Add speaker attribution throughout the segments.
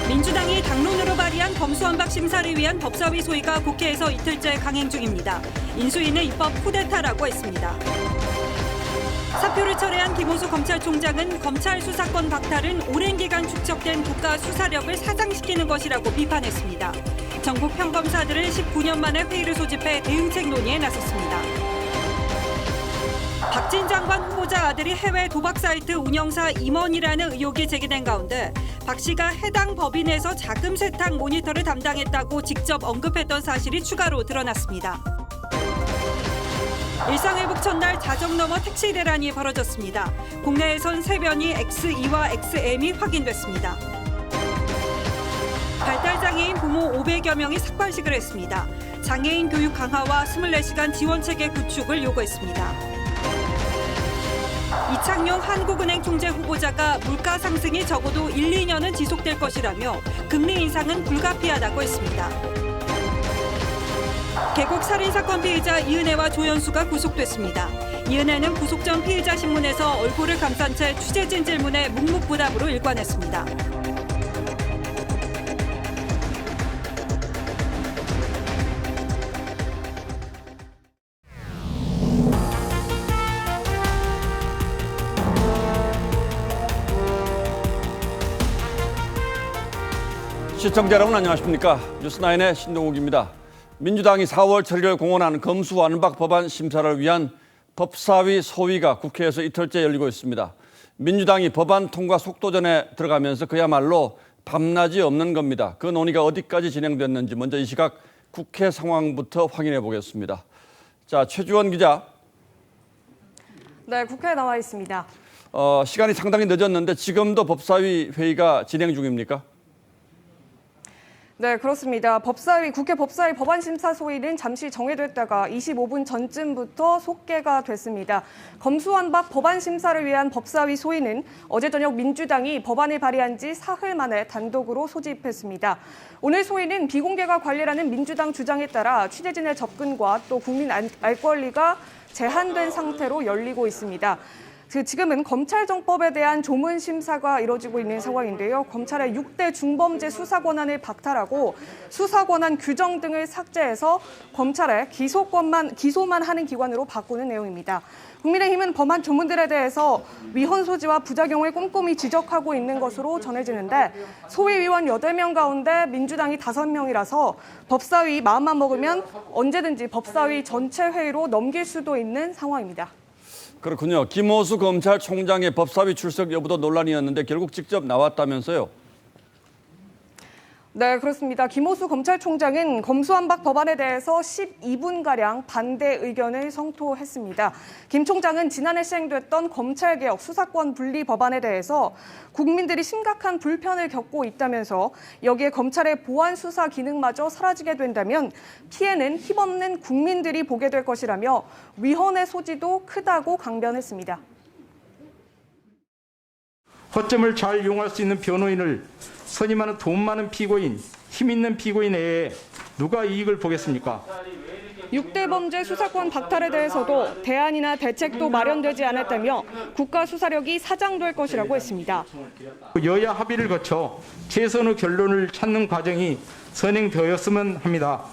Speaker 1: 민주당이 당론으로 발의한 검수완박 심사를 위한 법사위 소위가 국회에서 이틀째 강행 중입니다. 인수위는 입법 쿠데타라고 했습니다. 사표를 철회한 김호수 검찰총장은 검찰 수사권 박탈은 오랜 기간 축적된 국가 수사력을 사장시키는 것이라고 비판했습니다. 정부 평검사들은 19년 만에 회의를 소집해 대응책 논의에 나섰습니다. 박진 장관 후보자 아들이 해외 도박 사이트 운영사 임원이라는 의혹이 제기된 가운데 박 씨가 해당 법인에서 자금 세탁 모니터를 담당했다고 직접 언급했던 사실이 추가로 드러났습니다. 일상회복 첫날 자정 넘어 택시 대란이 벌어졌습니다. 국내에선 세변이 X2와 XM이 확인됐습니다. 발달장애인 부모 500여 명이 삭발식을 했습니다. 장애인 교육 강화와 24시간 지원체계 구축을 요구했습니다. 이창용 한국은행 총재 후보자가 물가 상승이 적어도 1, 2년은 지속될 것이라며 금리 인상은 불가피하다고 했습니다. 계곡 살인사건 피의자 이은혜와 조연수가 구속됐습니다. 이은혜는 구속 전 피의자 신문에서 얼굴을 감싼 채 취재진 질문에 묵묵부답으로 일관했습니다.
Speaker 2: 시청자 여러분 안녕하십니까? 뉴스9의 신동욱입니다. 민주당이 4월 7일 공언한 검수완박 법안 심사를 위한 법사위 소위가 국회에서 이틀째 열리고 있습니다. 민주당이 법안 통과 속도전에 들어가면서 그야말로 밤낮이 없는 겁니다. 그 논의가 어디까지 진행됐는지 먼저 이 시각 국회 상황부터 확인해 보겠습니다. 자, 최주원 기자.
Speaker 3: 네, 국회에 나와 있습니다.
Speaker 2: 시간이 상당히 늦었는데 지금도 법사위 회의가 진행 중입니까?
Speaker 3: 네, 그렇습니다. 국회 법사위 법안심사 소위는 잠시 정회됐다가 25분 전쯤부터 속개가 됐습니다. 검수완박 법안심사를 위한 법사위 소위는 어제 저녁 민주당이 법안을 발의한 지 사흘 만에 단독으로 소집했습니다. 오늘 소위는 비공개가 관리라는 민주당 주장에 따라 취재진의 접근과 또 국민 알 권리가 제한된 상태로 열리고 있습니다. 지금은 검찰정법에 대한 조문 심사가 이뤄지고 있는 상황인데요. 검찰의 6대 중범죄 수사 권한을 박탈하고 수사 권한 규정 등을 삭제해서 검찰의 기소만 하는 기관으로 바꾸는 내용입니다. 국민의힘은 법안 조문들에 대해서 위헌 소지와 부작용을 꼼꼼히 지적하고 있는 것으로 전해지는데 소위위원 8명 가운데 민주당이 5명이라서 법사위 마음만 먹으면 언제든지 법사위 전체 회의로 넘길 수도 있는 상황입니다.
Speaker 2: 그렇군요. 김호수 검찰총장의 법사위 출석 여부도 논란이었는데 결국 직접 나왔다면서요?
Speaker 3: 네, 그렇습니다. 김호수 검찰총장은 검수완박 법안에 대해서 12분가량 반대 의견을 성토했습니다. 김 총장은 지난해 시행됐던 검찰개혁 수사권 분리 법안에 대해서 국민들이 심각한 불편을 겪고 있다면서 여기에 검찰의 보안 수사 기능마저 사라지게 된다면 피해는 힘없는 국민들이 보게 될 것이라며 위헌의 소지도 크다고 강변했습니다.
Speaker 4: 허점을 잘 이용할 수 있는 변호인을 선임하는 돈 많은 피고인, 힘 있는 피고인 외에 누가 이익을 보겠습니까?
Speaker 3: 6대 범죄 수사권 박탈에 대해서도 대안이나 대책도 마련되지 않았다며 국가 수사력이 사장될 것이라고 했습니다.
Speaker 4: 여야 합의를 거쳐 최선의 결론을 찾는 과정이 선행되었으면 합니다.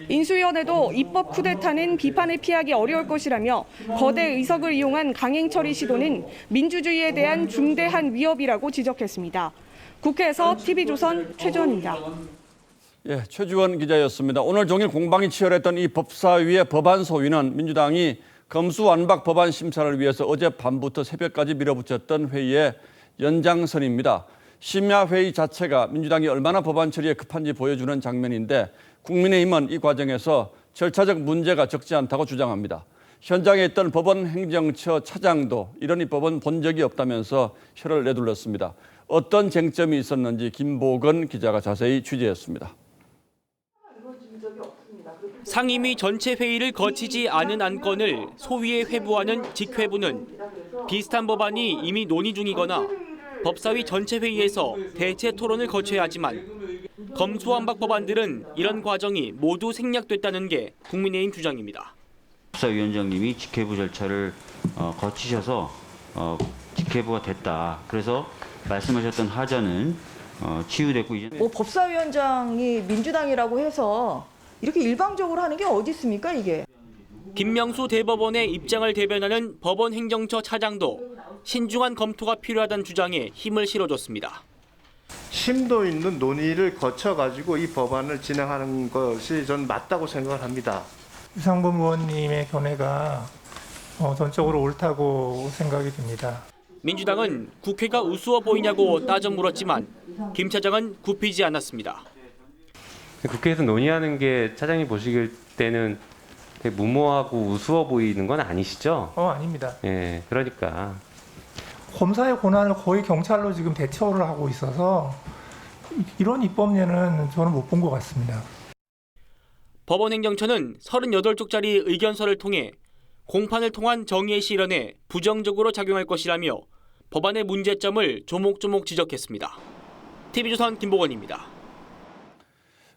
Speaker 3: 인수위원회도 입법 쿠데타는 비판을 피하기 어려울 것이라며 거대 의석을 이용한 강행 처리 시도는 민주주의에 대한 중대한 위협이라고 지적했습니다. 국회에서 TV조선 최주원입니다.
Speaker 2: 예, 최주원 기자였습니다. 오늘 종일 공방이 치열했던 이 법사위의 법안 소위는 민주당이 검수완박 법안 심사를 위해서 어젯밤부터 새벽까지 밀어붙였던 회의의 연장선입니다. 심야 회의 자체가 민주당이 얼마나 법안 처리에 급한지 보여주는 장면인데 국민의힘은 이 과정에서 절차적 문제가 적지 않다고 주장합니다. 현장에 있던 법원 행정처 차장도 이런 입법은 본 적이 없다면서 혀를 내둘렀습니다. 어떤 쟁점이 있었는지 김보건 기자가 자세히 취재했습니다.
Speaker 5: 상임위 전체 회의를 거치지 않은 안건을 소위에 회부하는 직회부는 비슷한 법안이 이미 논의 중이거나 법사위 전체 회의에서 대체 토론을 거쳐야 하지만 검수완박 법안들은 이런 과정이 모두 생략됐다는 게 국민의힘 주장입니다.
Speaker 6: 법사위원장님이 직회부 절차를 거치셔서 직회부가 됐다. 그래서 말씀하셨던 하자는 치유됐고 이제
Speaker 7: 뭐 법사위원장이 민주당이라고 해서 이렇게 일방적으로 하는 게 어디 있습니까, 이게?
Speaker 5: 김명수 대법원의 입장을 대변하는 법원 행정처 차장도 신중한 검토가 필요하다는 주장에 힘을 실어줬습니다.
Speaker 8: 심도 있는 논의를 거쳐가지고 이 법안을 진행하는 것이 전 맞다고 생각을 합니다.
Speaker 9: 유상범 의원님의 견해가 전적으로 옳다고 생각이 듭니다.
Speaker 5: 민주당은 국회가 우스워 보이냐고 따져 물었지만 김 차장은 굽히지 않았습니다.
Speaker 10: 국회에서 논의하는 게 차장님 보시길 때는 되게 무모하고 우스워 보이는 건 아니시죠?
Speaker 9: 아닙니다.
Speaker 10: 예, 그러니까.
Speaker 9: 검사의 권한을 거의 경찰로 지금 대처를 하고 있어서 이런 입법례는 저는 못 본 것 같습니다.
Speaker 5: 법원 행정처는 38쪽짜리 의견서를 통해 공판을 통한 정의의 실현에 부정적으로 작용할 것이라며 법안의 문제점을 조목조목 지적했습니다. TV조선 김보건입니다.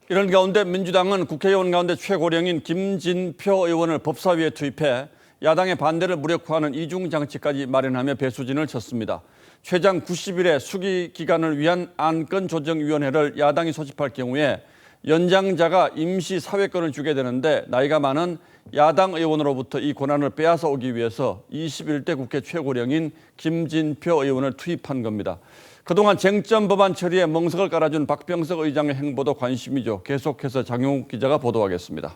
Speaker 2: 이런 가운데 민주당은 국회의원 가운데 최고령인 김진표 의원을 법사위에 투입해 야당의 반대를 무력화하는 이중장치까지 마련하며 배수진을 쳤습니다. 최장 90일의 수기 기간을 위한 안건조정위원회를 야당이 소집할 경우에 연장자가 임시 사회권을 주게 되는데 나이가 많은 야당 의원으로부터 이 권한을 빼앗아 오기 위해서 21대 국회 최고령인 김진표 의원을 투입한 겁니다. 그동안 쟁점 법안 처리에 멍석을 깔아준 박병석 의장의 행보도 관심이죠. 계속해서 장용욱 기자가 보도하겠습니다.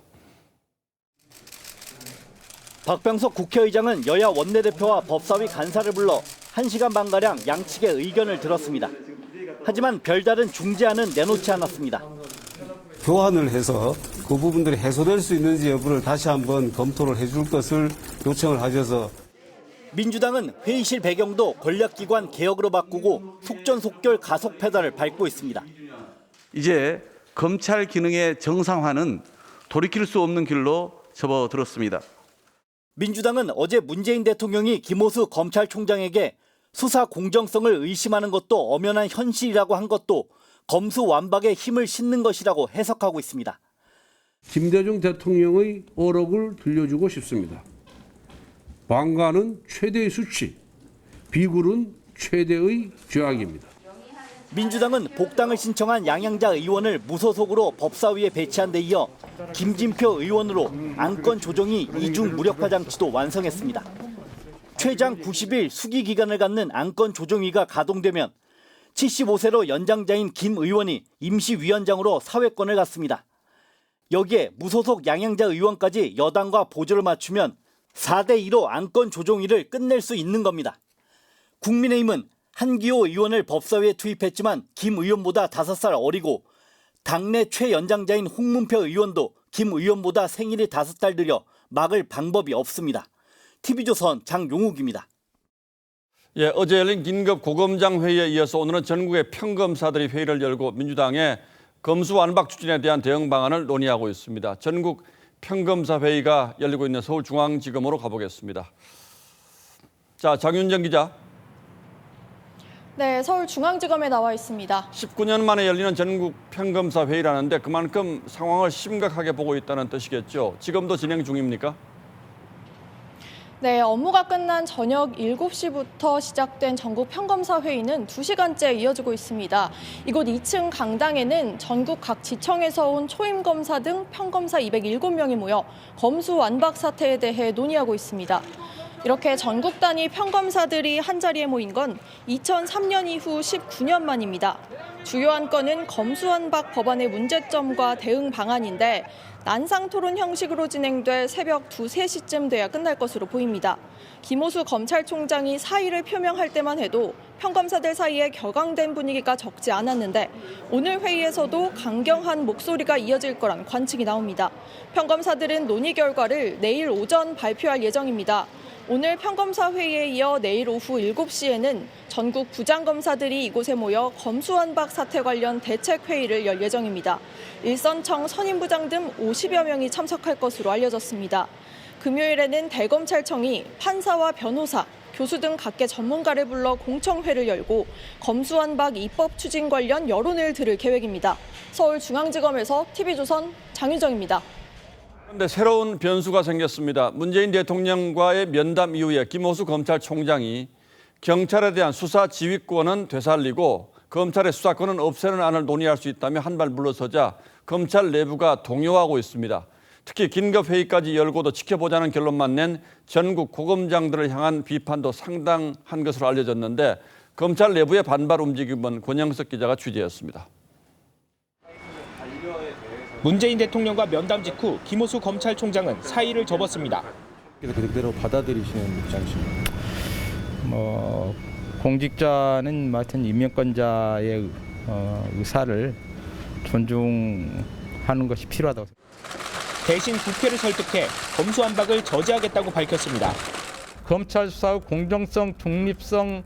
Speaker 11: 박병석 국회의장은 여야 원내대표와 법사위 간사를 불러 1시간 반가량 양측의 의견을 들었습니다. 하지만 별다른 중재안은 내놓지 않았습니다.
Speaker 12: 교환을 해서 그 부분들이 해소될 수 있는지 여부를 다시 한번 검토를 해줄 것을 요청을 하셔서
Speaker 11: 민주당은 회의실 배경도 권력기관 개혁으로 바꾸고 속전속결 가속 페달을 밟고 있습니다.
Speaker 13: 이제 검찰 기능의 정상화는 돌이킬 수 없는 길로 접어들었습니다.
Speaker 11: 민주당은 어제 문재인 대통령이 김호수 검찰총장에게 수사 공정성을 의심하는 것도 엄연한 현실이라고 한 것도 검수완박에 힘을 싣는 것이라고 해석하고 있습니다.
Speaker 12: 김대중 대통령의 어록을 들려주고 싶습니다. 방관은 최대의 수치, 비굴은 최대의 죄악입니다.
Speaker 11: 민주당은 복당을 신청한 양양자 의원을 무소속으로 법사위에 배치한 데 이어 김진표 의원으로 안건 조정이 이중 무력화 장치도 완성했습니다. 최장 90일 수기 기간을 갖는 안건 조정위가 가동되면 75세로 연장자인 김 의원이 임시위원장으로 사회권을 갖습니다. 여기에 무소속 양양자 의원까지 여당과 보조를 맞추면 4대2로 안건 조정위를 끝낼 수 있는 겁니다. 국민의힘은 한기호 의원을 법사위에 투입했지만 김 의원보다 5살 어리고 당내 최연장자인 홍문표 의원도 김 의원보다 생일이 5달 느려 막을 방법이 없습니다. TV조선 장용욱입니다.
Speaker 2: 예, 어제 열린 긴급 고검장 회의에 이어서 오늘은 전국의 평검사들이 회의를 열고 민주당의 검수완박 추진에 대한 대응 방안을 논의하고 있습니다. 전국 평검사 회의가 열리고 있는 서울중앙지검으로 가보겠습니다. 자, 장윤정 기자.
Speaker 14: 네, 서울중앙지검에 나와 있습니다.
Speaker 2: 19년 만에 열리는 전국 평검사 회의라는데 그만큼 상황을 심각하게 보고 있다는 뜻이겠죠. 지금도 진행 중입니까?
Speaker 14: 네, 업무가 끝난 저녁 7시부터 시작된 전국 평검사 회의는 2시간째 이어지고 있습니다. 이곳 2층 강당에는 전국 각 지청에서 온 초임 검사 등 평검사 207명이 모여 검수완박 사태에 대해 논의하고 있습니다. 이렇게 전국 단위 평검사들이 한자리에 모인 건 2003년 이후 19년 만입니다. 주요 안건은 검수완박 법안의 문제점과 대응 방안인데 난상 토론 형식으로 진행돼 새벽 2, 3시쯤 돼야 끝날 것으로 보입니다. 김호수 검찰총장이 사의를 표명할 때만 해도 평검사들 사이에 격앙된 분위기가 적지 않았는데 오늘 회의에서도 강경한 목소리가 이어질 거란 관측이 나옵니다. 평검사들은 논의 결과를 내일 오전 발표할 예정입니다. 오늘 평검사 회의에 이어 내일 오후 7시에는 전국 부장검사들이 이곳에 모여 검수완박 사태 관련 대책회의를 열 예정입니다. 일선청 선임부장 등 50여 명이 참석할 것으로 알려졌습니다. 금요일에는 대검찰청이 판사와 변호사, 교수 등 각계 전문가를 불러 공청회를 열고 검수완박 입법 추진 관련 여론을 들을 계획입니다. 서울중앙지검에서 TV조선 장윤정입니다.
Speaker 2: 그런데 새로운 변수가 생겼습니다. 문재인 대통령과의 면담 이후에 김호수 검찰총장이 경찰에 대한 수사 지휘권은 되살리고 검찰의 수사권은 없애는 안을 논의할 수 있다며 한 발 물러서자 검찰 내부가 동요하고 있습니다. 특히 긴급회의까지 열고도 지켜보자는 결론만 낸 전국 고검장들을 향한 비판도 상당한 것으로 알려졌는데 검찰 내부의 반발 움직임은 권영석 기자가 취재했습니다.
Speaker 15: 문재인 대통령과 면담 직후 김호수 검찰총장은 사의를 접었습니다.
Speaker 16: 그대로 받아들이시는 입장이십니까? 공직자는 하여튼 임명권자의 의사를 존중하는 것이 필요하다고 생각합니다.
Speaker 15: 대신 국회를 설득해 검수완박을 저지하겠다고 밝혔습니다.
Speaker 16: 검찰 수사의 공정성, 중립성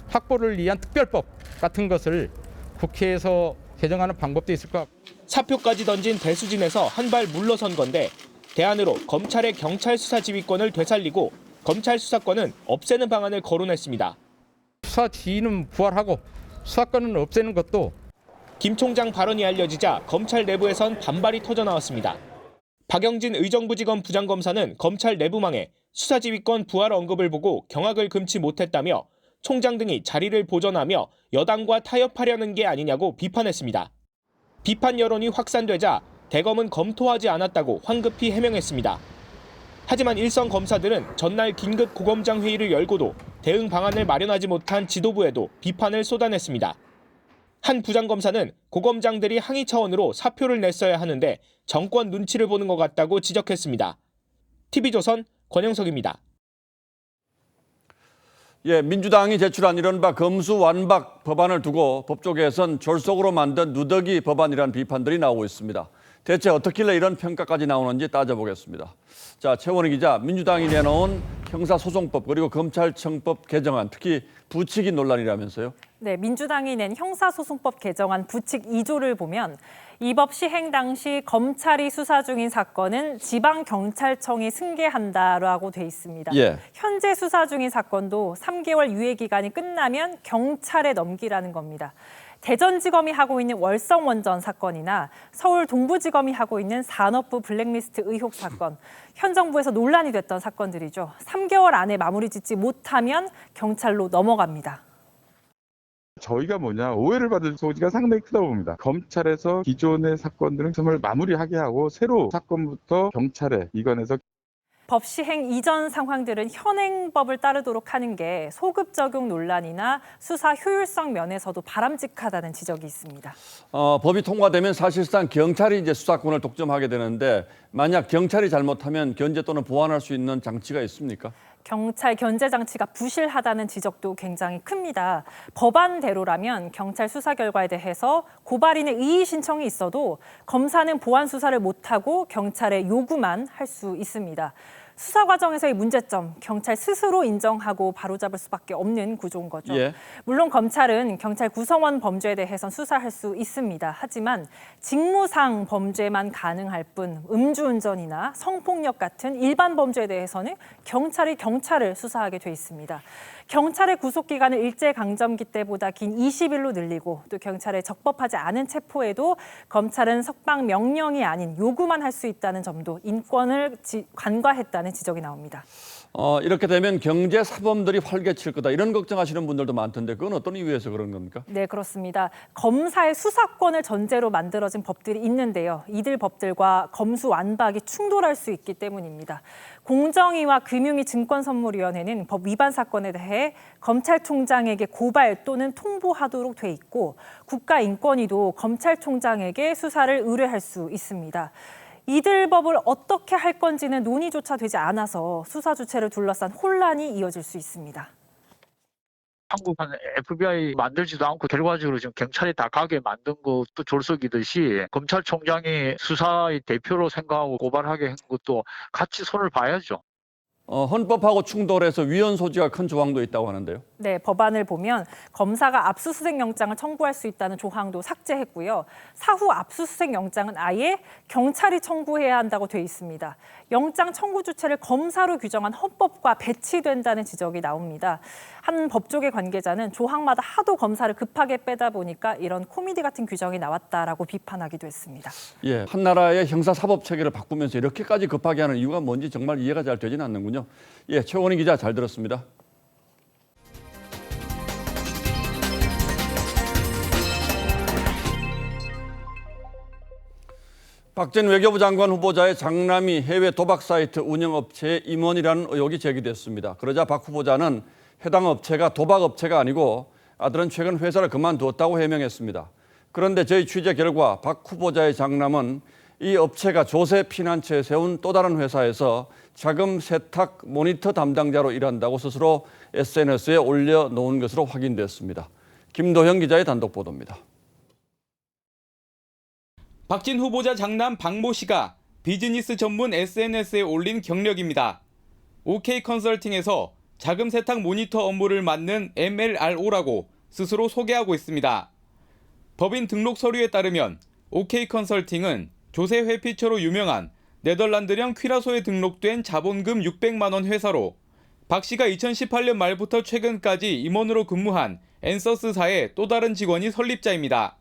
Speaker 16: 확보를 위한 특별법 같은 것을 국회에서 개정하는 방법도 있을 것 같고.
Speaker 15: 사표까지 던진 배수진에서 한 발 물러선 건데 대안으로 검찰의 경찰 수사 지휘권을 되살리고 검찰 수사권은 없애는 방안을 거론했습니다.
Speaker 16: 수사 지휘는 부활하고 수사권은 없애는 것도.
Speaker 15: 김 총장 발언이 알려지자 검찰 내부에선 반발이 터져나왔습니다. 박영진 의정부지검 부장검사는 검찰 내부망에 수사지휘권 부활 언급을 보고 경악을 금치 못했다며 총장 등이 자리를 보전하며 여당과 타협하려는 게 아니냐고 비판했습니다. 비판 여론이 확산되자 대검은 검토하지 않았다고 황급히 해명했습니다. 하지만 일선 검사들은 전날 긴급 고검장 회의를 열고도 대응 방안을 마련하지 못한 지도부에도 비판을 쏟아냈습니다. 한 부장검사는 고검장들이 항의 차원으로 사표를 냈어야 하는데 정권 눈치를 보는 것 같다고 지적했습니다. TV조선 권영석입니다.
Speaker 2: 예, 민주당이 제출한 이른바 검수완박 법안을 두고 법조계에선 졸속으로 만든 누더기 법안이라는 비판들이 나오고 있습니다. 대체 어떻길래 이런 평가까지 나오는지 따져보겠습니다. 자, 최원희 기자, 민주당이 내놓은 형사소송법 그리고 검찰청법 개정안, 특히 부칙이 논란이라면서요?
Speaker 17: 네, 민주당이 낸 형사소송법 개정안 부칙 2조를 보면 이 법 시행 당시 검찰이 수사 중인 사건은 지방경찰청이 승계한다라고 돼 있습니다.
Speaker 2: 예.
Speaker 17: 현재 수사 중인 사건도 3개월 유예 기간이 끝나면 경찰에 넘기라는 겁니다. 대전지검이 하고 있는 월성원전 사건이나 서울 동부지검이 하고 있는 산업부 블랙리스트 의혹 사건, 현 정부에서 논란이 됐던 사건들이죠. 3개월 안에 마무리 짓지 못하면 경찰로 넘어갑니다.
Speaker 18: 저희가 오해를 받을 소지가 상당히 크다고 봅니다. 검찰에서 기존의 사건들은 정말 마무리하게 하고 새로 사건부터 경찰에 이관해서
Speaker 17: 법 시행 이전 상황들은 현행법을 따르도록 하는 게 소급 적용 논란이나 수사 효율성 면에서도 바람직하다는 지적이 있습니다.
Speaker 2: 법이 통과되면 사실상 경찰이 이제 수사권을 독점하게 되는데 만약 경찰이 잘못하면 견제 또는 보완할 수 있는 장치가 있습니까?
Speaker 17: 경찰 견제 장치가 부실하다는 지적도 굉장히 큽니다. 법안대로라면 경찰 수사 결과에 대해서 고발인의 이의 신청이 있어도 검사는 보완 수사를 못하고 경찰의 요구만 할 수 있습니다. 수사 과정에서의 문제점, 경찰 스스로 인정하고 바로잡을 수밖에 없는 구조인 거죠.
Speaker 2: 예.
Speaker 17: 물론 검찰은 경찰 구성원 범죄에 대해선 수사할 수 있습니다. 하지만 직무상 범죄만 가능할 뿐 음주운전이나 성폭력 같은 일반 범죄에 대해서는 경찰이 경찰을 수사하게 돼 있습니다. 경찰의 구속기간을 일제강점기 때보다 긴 20일로 늘리고 또 경찰의 적법하지 않은 체포에도 검찰은 석방 명령이 아닌 요구만 할 수 있다는 점도 인권을 간과했다는 지적이 나옵니다.
Speaker 2: 이렇게 되면 경제 사범들이 활개칠 거다 이런 걱정하시는 분들도 많던데 그건 어떤 이유에서 그런 겁니까?
Speaker 17: 네, 그렇습니다. 검사의 수사권을 전제로 만들어진 법들이 있는데요. 이들 법들과 검수완박이 충돌할 수 있기 때문입니다. 공정위와 금융위 증권선물위원회는 법 위반 사건에 대해 검찰총장에게 고발 또는 통보하도록 돼 있고 국가인권위도 검찰총장에게 수사를 의뢰할 수 있습니다. 이들 법을 어떻게 할 건지는 논의조차 되지 않아서 수사 주체를 둘러싼 혼란이 이어질 수 있습니다.
Speaker 19: 한국은 FBI 만들지도 않고 결과적으로 지금 경찰이 다 가게 만든 것도 졸속이듯이 검찰총장이 수사의 대표로 생각하고 고발하게 한 것도 같이 손을 봐야죠.
Speaker 2: 헌법하고 충돌해서 위헌 소지가 큰 조항도 있다고 하는데요.
Speaker 17: 네, 법안을 보면 검사가 압수수색 영장을 청구할 수 있다는 조항도 삭제했고요. 사후 압수수색 영장은 아예 경찰이 청구해야 한다고 돼 있습니다. 영장 청구 주체를 검사로 규정한 헌법과 배치된다는 지적이 나옵니다. 한 법조계 관계자는 조항마다 하도 검사를 급하게 빼다 보니까 이런 코미디 같은 규정이 나왔다라고 비판하기도 했습니다.
Speaker 2: 예, 한 나라의 형사사법 체계를 바꾸면서 이렇게까지 급하게 하는 이유가 뭔지 정말 이해가 잘 되지는 않는군요. 예, 최원희 기자 잘 들었습니다. 박 전 외교부 장관 후보자의 장남이 해외 도박 사이트 운영업체의 임원이라는 의혹이 제기됐습니다. 그러자 박 후보자는 해당 업체가 도박업체가 아니고 아들은 최근 회사를 그만두었다고 해명했습니다. 그런데 저희 취재 결과 박 후보자의 장남은 이 업체가 조세 피난처에 세운 또 다른 회사에서 자금 세탁 모니터 담당자로 일한다고 스스로 SNS에 올려놓은 것으로 확인됐습니다. 김도형 기자의 단독 보도입니다.
Speaker 20: 박진 후보자 장남 박모 씨가 비즈니스 전문 SNS에 올린 경력입니다. OK 컨설팅에서 자금 세탁 모니터 업무를 맡는 MLRO라고 스스로 소개하고 있습니다. 법인 등록 서류에 따르면 OK 컨설팅은 조세 회피처로 유명한 네덜란드령 퀴라소에 등록된 자본금 600만 원 회사로 박 씨가 2018년 말부터 최근까지 임원으로 근무한 엔서스사의 또 다른 직원이 설립자입니다.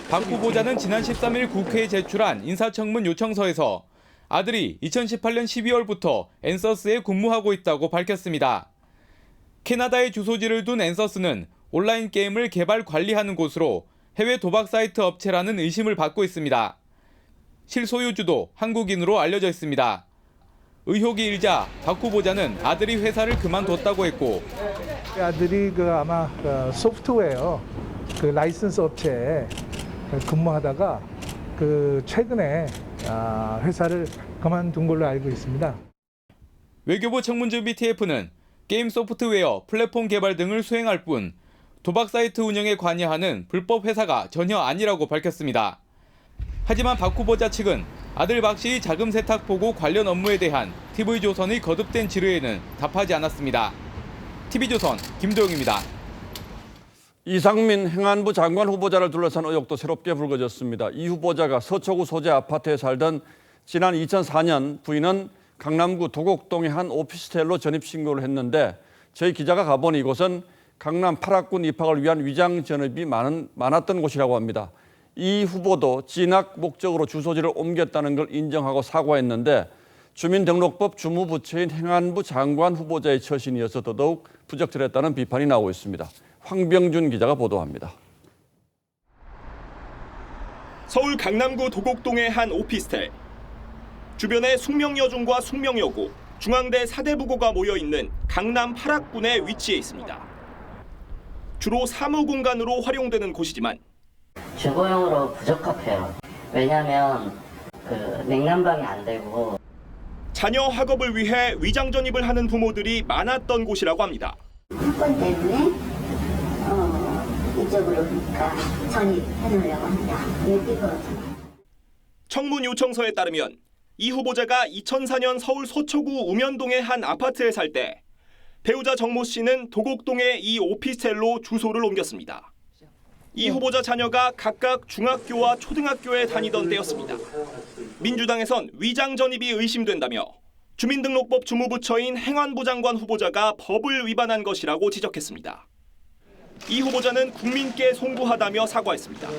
Speaker 20: 박 후보자는 지난 13일 국회에 제출한 인사청문 요청서에서 아들이 2018년 12월부터 엔서스에 근무하고 있다고 밝혔습니다. 캐나다에 주소지를 둔 엔서스는 온라인 게임을 개발 관리하는 곳으로 해외 도박 사이트 업체라는 의심을 받고 있습니다. 실소유주도 한국인으로 알려져 있습니다. 의혹이 일자 박 후보자는 아들이 회사를 그만뒀다고 했고
Speaker 21: 아들이 아마 소프트웨어 라이선스 업체에 근무하다가 최근에 회사를 그만둔 걸로 알고 있습니다.
Speaker 20: 외교부 청문준비 TF는 게임 소프트웨어, 플랫폼 개발 등을 수행할 뿐 도박 사이트 운영에 관여하는 불법 회사가 전혀 아니라고 밝혔습니다. 하지만 박 후보자 측은 아들 박 씨의 자금 세탁 보고 관련 업무에 대한 TV조선의 거듭된 질의에는 답하지 않았습니다. TV조선 김도영입니다.
Speaker 2: 이상민 행안부 장관 후보자를 둘러싼 의혹도 새롭게 불거졌습니다. 이 후보자가 서초구 소재 아파트에 살던 지난 2004년 부인은 강남구 도곡동의 한 오피스텔로 전입신고를 했는데 저희 기자가 가보니 이곳은 강남 8학군 입학을 위한 위장 전입이 많았던 곳이라고 합니다. 이 후보도 진학 목적으로 주소지를 옮겼다는 걸 인정하고 사과했는데 주민등록법 주무부처인 행안부 장관 후보자의 처신이어서 더더욱 부적절했다는 비판이 나오고 있습니다. 황병준 기자가 보도합니다.
Speaker 22: 서울 강남구 도곡동의 한 오피스텔. 주변에 숙명여중과 숙명여고, 중앙대 사대부고가 모여있는 강남 8학군에 위치해 있습니다. 주로 사무공간으로 활용되는 곳이지만
Speaker 23: 주거용으로 부적합해요. 왜냐하면 냉난방이 안 되고
Speaker 22: 자녀 학업을 위해 위장 전입을 하는 부모들이 많았던 곳이라고 합니다.
Speaker 23: 학번 때문에 이쪽으로 전입해 놓으려고 합니다.
Speaker 22: 청문 요청서에 따르면 이 후보자가 2004년 서울 서초구 우면동의 한 아파트에 살 때 배우자 정모 씨는 도곡동의 이 오피스텔로 주소를 옮겼습니다. 이 후보자 자녀가 각각 중학교와 초등학교에 다니던 때였습니다. 민주당에선 위장 전입이 의심된다며 주민등록법 주무부처인 행안부 장관 후보자가 법을 위반한 것이라고 지적했습니다. 이 후보자는 국민께 송구하다며 사과했습니다.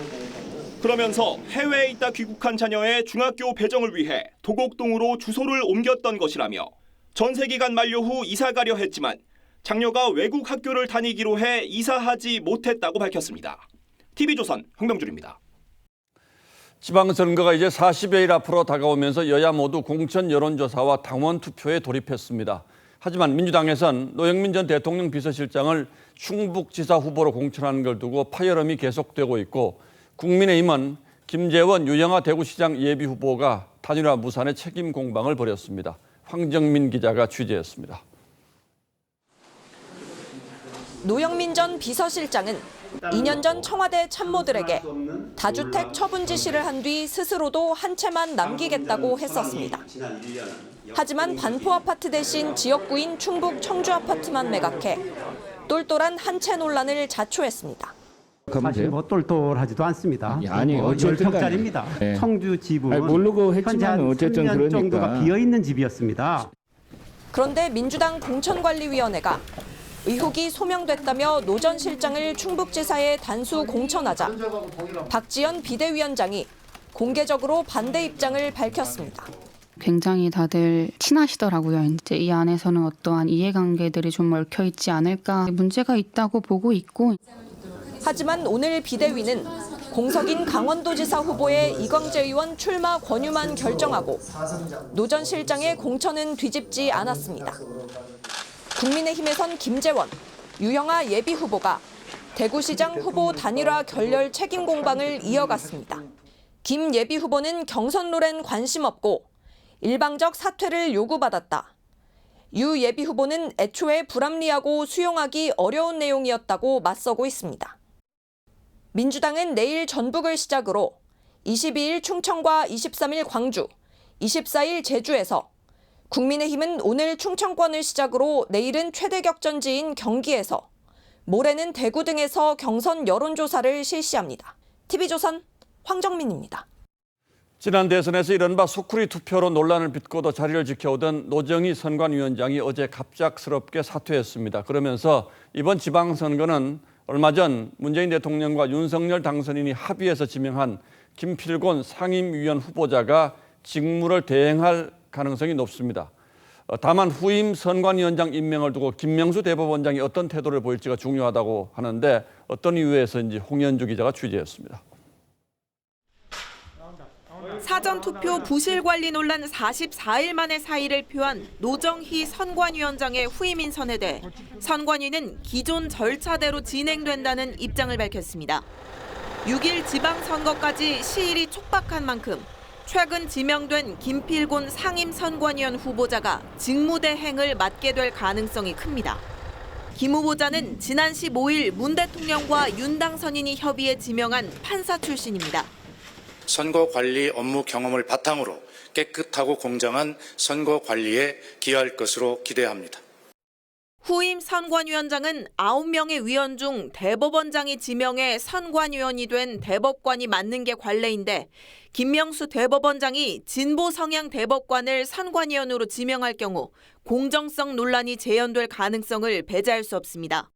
Speaker 22: 그러면서 해외에 있다 귀국한 자녀의 중학교 배정을 위해 도곡동으로 주소를 옮겼던 것이라며 전세기간 만료 후 이사 가려 했지만 장녀가 외국 학교를 다니기로 해 이사하지 못했다고 밝혔습니다. TV조선 황병준입니다.
Speaker 2: 지방선거가 이제 40여일 앞으로 다가오면서 여야 모두 공천 여론조사와 당원 투표에 돌입했습니다. 하지만 민주당에선 노영민 전 대통령 비서실장을 충북지사 후보로 공천하는 걸 두고 파열음이 계속되고 있고 국민의힘은 김재원 유영하 대구시장 예비후보가 단일화 무산의 책임 공방을 벌였습니다. 황정민 기자가 취재했습니다.
Speaker 24: 노영민 전 비서실장은 2년 전 청와대 참모들에게 다주택 처분 지시를 한 뒤 스스로도 한 채만 남기겠다고 했었습니다. 하지만 반포 아파트 대신 지역구인 충북 청주 아파트만 매각해 똘똘한 한 채 논란을 자초했습니다.
Speaker 25: 사실 뭐 똘똘하지도 않습니다.
Speaker 26: 아니 어쨌든
Speaker 25: 10평짜리입니다.
Speaker 26: 네.
Speaker 25: 청주 집은
Speaker 26: 아니, 모르고
Speaker 25: 현재
Speaker 26: 했지만
Speaker 25: 한
Speaker 26: 어쨌든
Speaker 25: 3년
Speaker 26: 그러니까.
Speaker 25: 정도가 비어있는 집이었습니다.
Speaker 24: 그런데 민주당 공천관리위원회가 의혹이 소명됐다며 노 전 실장을 충북지사에 단수 공천하자 박지연 비대위원장이 공개적으로 반대 입장을 밝혔습니다.
Speaker 27: 굉장히 다들 티나시더라고요. 이제 이 안에서는 어떠한 이해관계들이 좀 얽혀 있지 않을까 문제가 있다고 보고 있고.
Speaker 24: 하지만 오늘 비대위는 공석인 강원도지사 후보의 이광재 의원 출마 권유만 결정하고 노 전 실장의 공천은 뒤집지 않았습니다. 국민의힘에선 김재원, 유영아 예비후보가 대구시장 후보 단일화 결렬 책임 공방을 이어갔습니다. 김 예비후보는 경선 룰엔 관심 없고 일방적 사퇴를 요구받았다. 유 예비후보는 애초에 불합리하고 수용하기 어려운 내용이었다고 맞서고 있습니다. 민주당은 내일 전북을 시작으로 22일 충청과 23일 광주, 24일 제주에서, 국민의힘은 오늘 충청권을 시작으로 내일은 최대 격전지인 경기에서, 모레는 대구 등에서 경선 여론조사를 실시합니다. TV조선 황정민입니다.
Speaker 2: 지난 대선에서 이른바 소쿠리 투표로 논란을 빚고도 자리를 지켜오던 노정희 선관위원장이 어제 갑작스럽게 사퇴했습니다. 그러면서 이번 지방선거는 얼마 전 문재인 대통령과 윤석열 당선인이 합의해서 지명한 김필곤 상임위원 후보자가 직무를 대행할 가능성이 높습니다. 다만 후임 선관위원장 임명을 두고 김명수 대법원장이 어떤 태도를 보일지가 중요하다고 하는데 어떤 이유에서인지 홍현주 기자가 취재했습니다.
Speaker 1: 사전투표 부실관리 논란 44일 만에 사의를 표한 노정희 선관위원장의 후임 인선에 대해 선관위는 기존 절차대로 진행된다는 입장을 밝혔습니다. 6일 지방선거까지 시일이 촉박한 만큼 최근 지명된 김필곤 상임선관위원 후보자가 직무대행을 맡게 될 가능성이 큽니다. 김 후보자는 지난 15일 문 대통령과 윤 당선인이 협의해 지명한 판사 출신입니다.
Speaker 3: 선거 관리 업무 경험을 바탕으로 깨끗하고 공정한 선거 관리에 기여할 것으로 기대합니다.
Speaker 1: 후임 선관위원장은 9명의 위원 중 대법원장이 지명해 선관위원이 된 대법관이 맡는 게 관례인데 김명수 대법원장이 진보 성향 대법관을 선관위원으로 지명할 경우 공정성 논란이 재현될 가능성을 배제할 수 없습니다.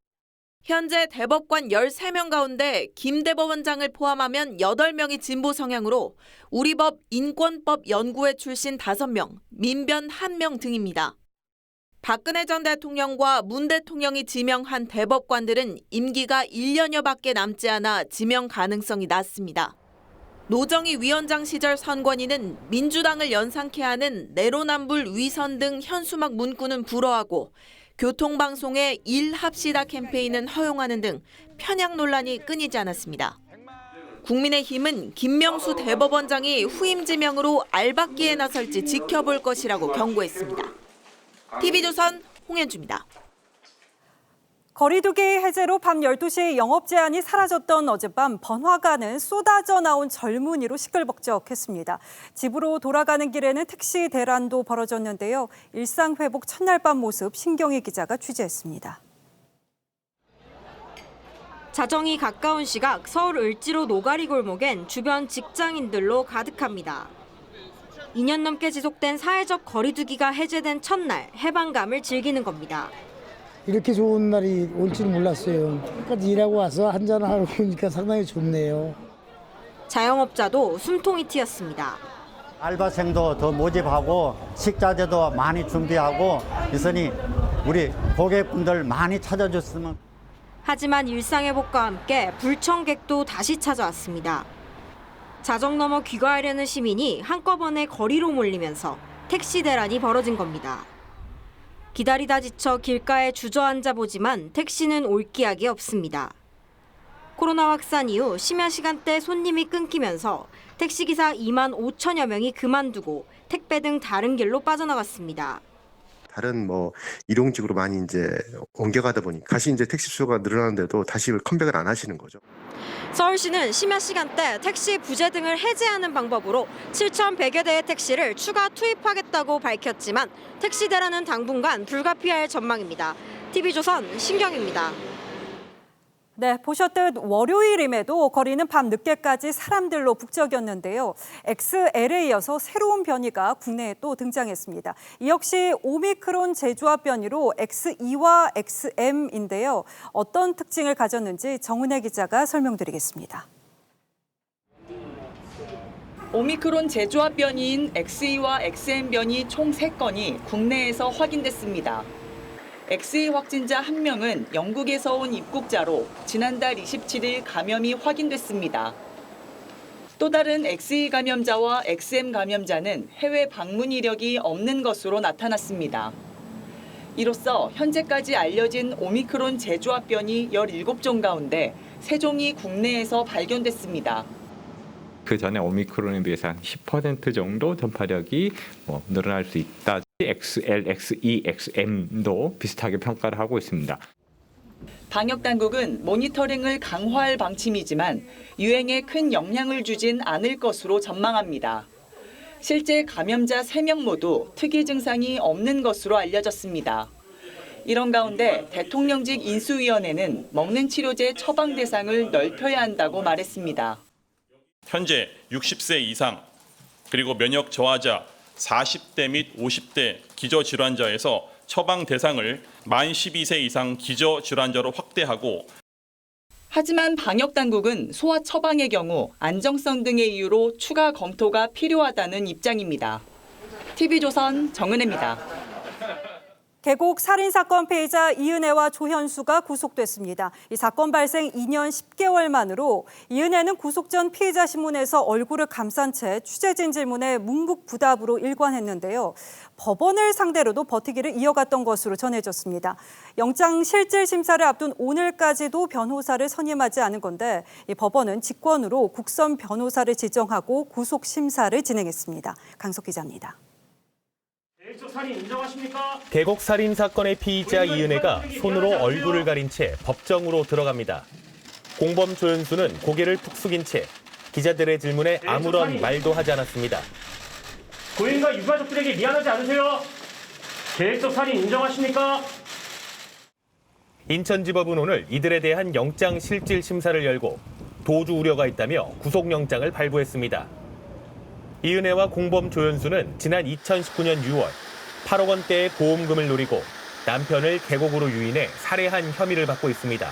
Speaker 1: 현재 대법관 13명 가운데 김 대법원장을 포함하면 8명이 진보 성향으로 우리법 인권법 연구회 출신 5명, 민변 1명 등입니다. 박근혜 전 대통령과 문 대통령이 지명한 대법관들은 임기가 1년여밖에 남지 않아 지명 가능성이 낮습니다. 노정희 위원장 시절 선관위는 민주당을 연상케 하는 내로남불 위선 등 현수막 문구는 불허하고 교통방송의 일합시다 캠페인은 허용하는 등 편향 논란이 끊이지 않았습니다. 국민의힘은 김명수 대법원장이 후임 지명으로 알박기에 나설지 지켜볼 것이라고 경고했습니다. TV조선 홍현주입니다.
Speaker 17: 거리두기 해제로 밤 12시 영업 제한이 사라졌던 어젯밤 번화가는 쏟아져 나온 젊은이로 시끌벅적했습니다. 집으로 돌아가는 길에는 택시 대란도 벌어졌는데요. 일상 회복 첫날 밤 모습 신경희 기자가 취재했습니다.
Speaker 4: 자정이 가까운 시각 서울 을지로 노가리 골목엔 주변 직장인들로 가득합니다. 2년 넘게 지속된 사회적 거리두기가 해제된 첫날 해방감을 즐기는 겁니다.
Speaker 6: 이렇게 좋은 날이 올지는 몰랐어요. 끝까지 일하고 와서 한잔하러 오니까 상당히 좋네요.
Speaker 4: 자영업자도 숨통이 트였습니다.
Speaker 7: 알바생도 더 모집하고 식자재도 많이 준비하고 있으니 우리 고객분들 많이 찾아줬으면.
Speaker 4: 하지만 일상회복과 함께 불청객도 다시 찾아왔습니다. 자정 넘어 귀가하려는 시민이 한꺼번에 거리로 몰리면서 택시 대란이 벌어진 겁니다. 기다리다 지쳐 길가에 주저앉아 보지만 택시는 올 기약이 없습니다. 코로나 확산 이후 심야 시간대 손님이 끊기면서 택시기사 2만 5천여 명이 그만두고 택배 등 다른 길로 빠져나갔습니다.
Speaker 8: 다른 일용직으로 많이 이제 옮겨가다 보니 다시 이제 택시 수요가 늘어나는데도 다시 컴백을 안 하시는 거죠.
Speaker 4: 서울시는 심야 시간대 택시 부재 등을 해제하는 방법으로 7,100여 대의 택시를 추가 투입하겠다고 밝혔지만 택시 대란은 당분간 불가피할 전망입니다. TV조선 신경입니다.
Speaker 17: 네, 보셨듯 월요일임에도 거리는 밤 늦게까지 사람들로 북적였는데요. XL에 이어서 새로운 변이가 국내에 또 등장했습니다. 이 역시 오미크론 재조합 변이로 XE와 XM인데요. 어떤 특징을 가졌는지 정은혜 기자가 설명드리겠습니다.
Speaker 26: 오미크론 재조합 변이인 XE와 XM 변이 총 3건이 국내에서 확인됐습니다. XE 확진자 1명은 영국에서 온 입국자로 지난달 27일 감염이 확인됐습니다. 또 다른 XE 감염자와 XM 감염자는 해외 방문 이력이 없는 것으로 나타났습니다. 이로써 현재까지 알려진 오미크론 재조합 변이 17종 가운데 3종이 국내에서 발견됐습니다.
Speaker 5: 그 전에 오미크론에 비해서 한 10% 정도 전파력이 늘어날 수 있다. XL, XE, XM도 비슷하게 평가를 하고 있습니다.
Speaker 26: 방역당국은 모니터링을 강화할 방침이지만 유행에 큰 영향을 주진 않을 것으로 전망합니다. 실제 감염자 3명 모두 특이 증상이 없는 것으로 알려졌습니다. 이런 가운데 대통령직 인수위원회는 먹는 치료제 처방 대상을 넓혀야 한다고 말했습니다.
Speaker 9: 현재 60세 이상 그리고 면역 저하자 40대 및 50대 기저질환자에서 처방 대상을 만 12세 이상 기저질환자로 확대하고
Speaker 26: 하지만 방역당국은 소아 처방의 경우 안정성 등의 이유로 추가 검토가 필요하다는 입장입니다. TV조선 정은혜입니다.
Speaker 10: 계곡 살인사건 피해자 이은혜와 조현수가 구속됐습니다. 이 사건 발생 2년 10개월 만으로 이은혜는 구속 전 피해자 신문에서 얼굴을 감싼 채 취재진 질문에 묵묵부답으로 일관했는데요. 법원을 상대로도 버티기를 이어갔던 것으로 전해졌습니다. 영장 실질 심사를 앞둔 오늘까지도 변호사를 선임하지 않은 건데 이 법원은 직권으로 국선 변호사를 지정하고 구속 심사를 진행했습니다. 강석 기자입니다.
Speaker 15: 계곡 살인 사건의 피의자 이은혜가 손으로 얼굴을 가린 채 법정으로 들어갑니다. 공범 조현수는 고개를 푹 숙인 채 기자들의 질문에 아무런 말도 하지 않았습니다.
Speaker 11: 고인과 유가족들에게 미안하지 않으세요? 계획적 살인 인정하십니까?
Speaker 15: 인천지법은 오늘 이들에 대한 영장 실질 심사를 열고 도주 우려가 있다며 구속영장을 발부했습니다. 이은혜와 공범 조현수는 지난 2019년 6월 8억 원대의 보험금을 노리고 남편을 계곡으로 유인해 살해한 혐의를 받고 있습니다.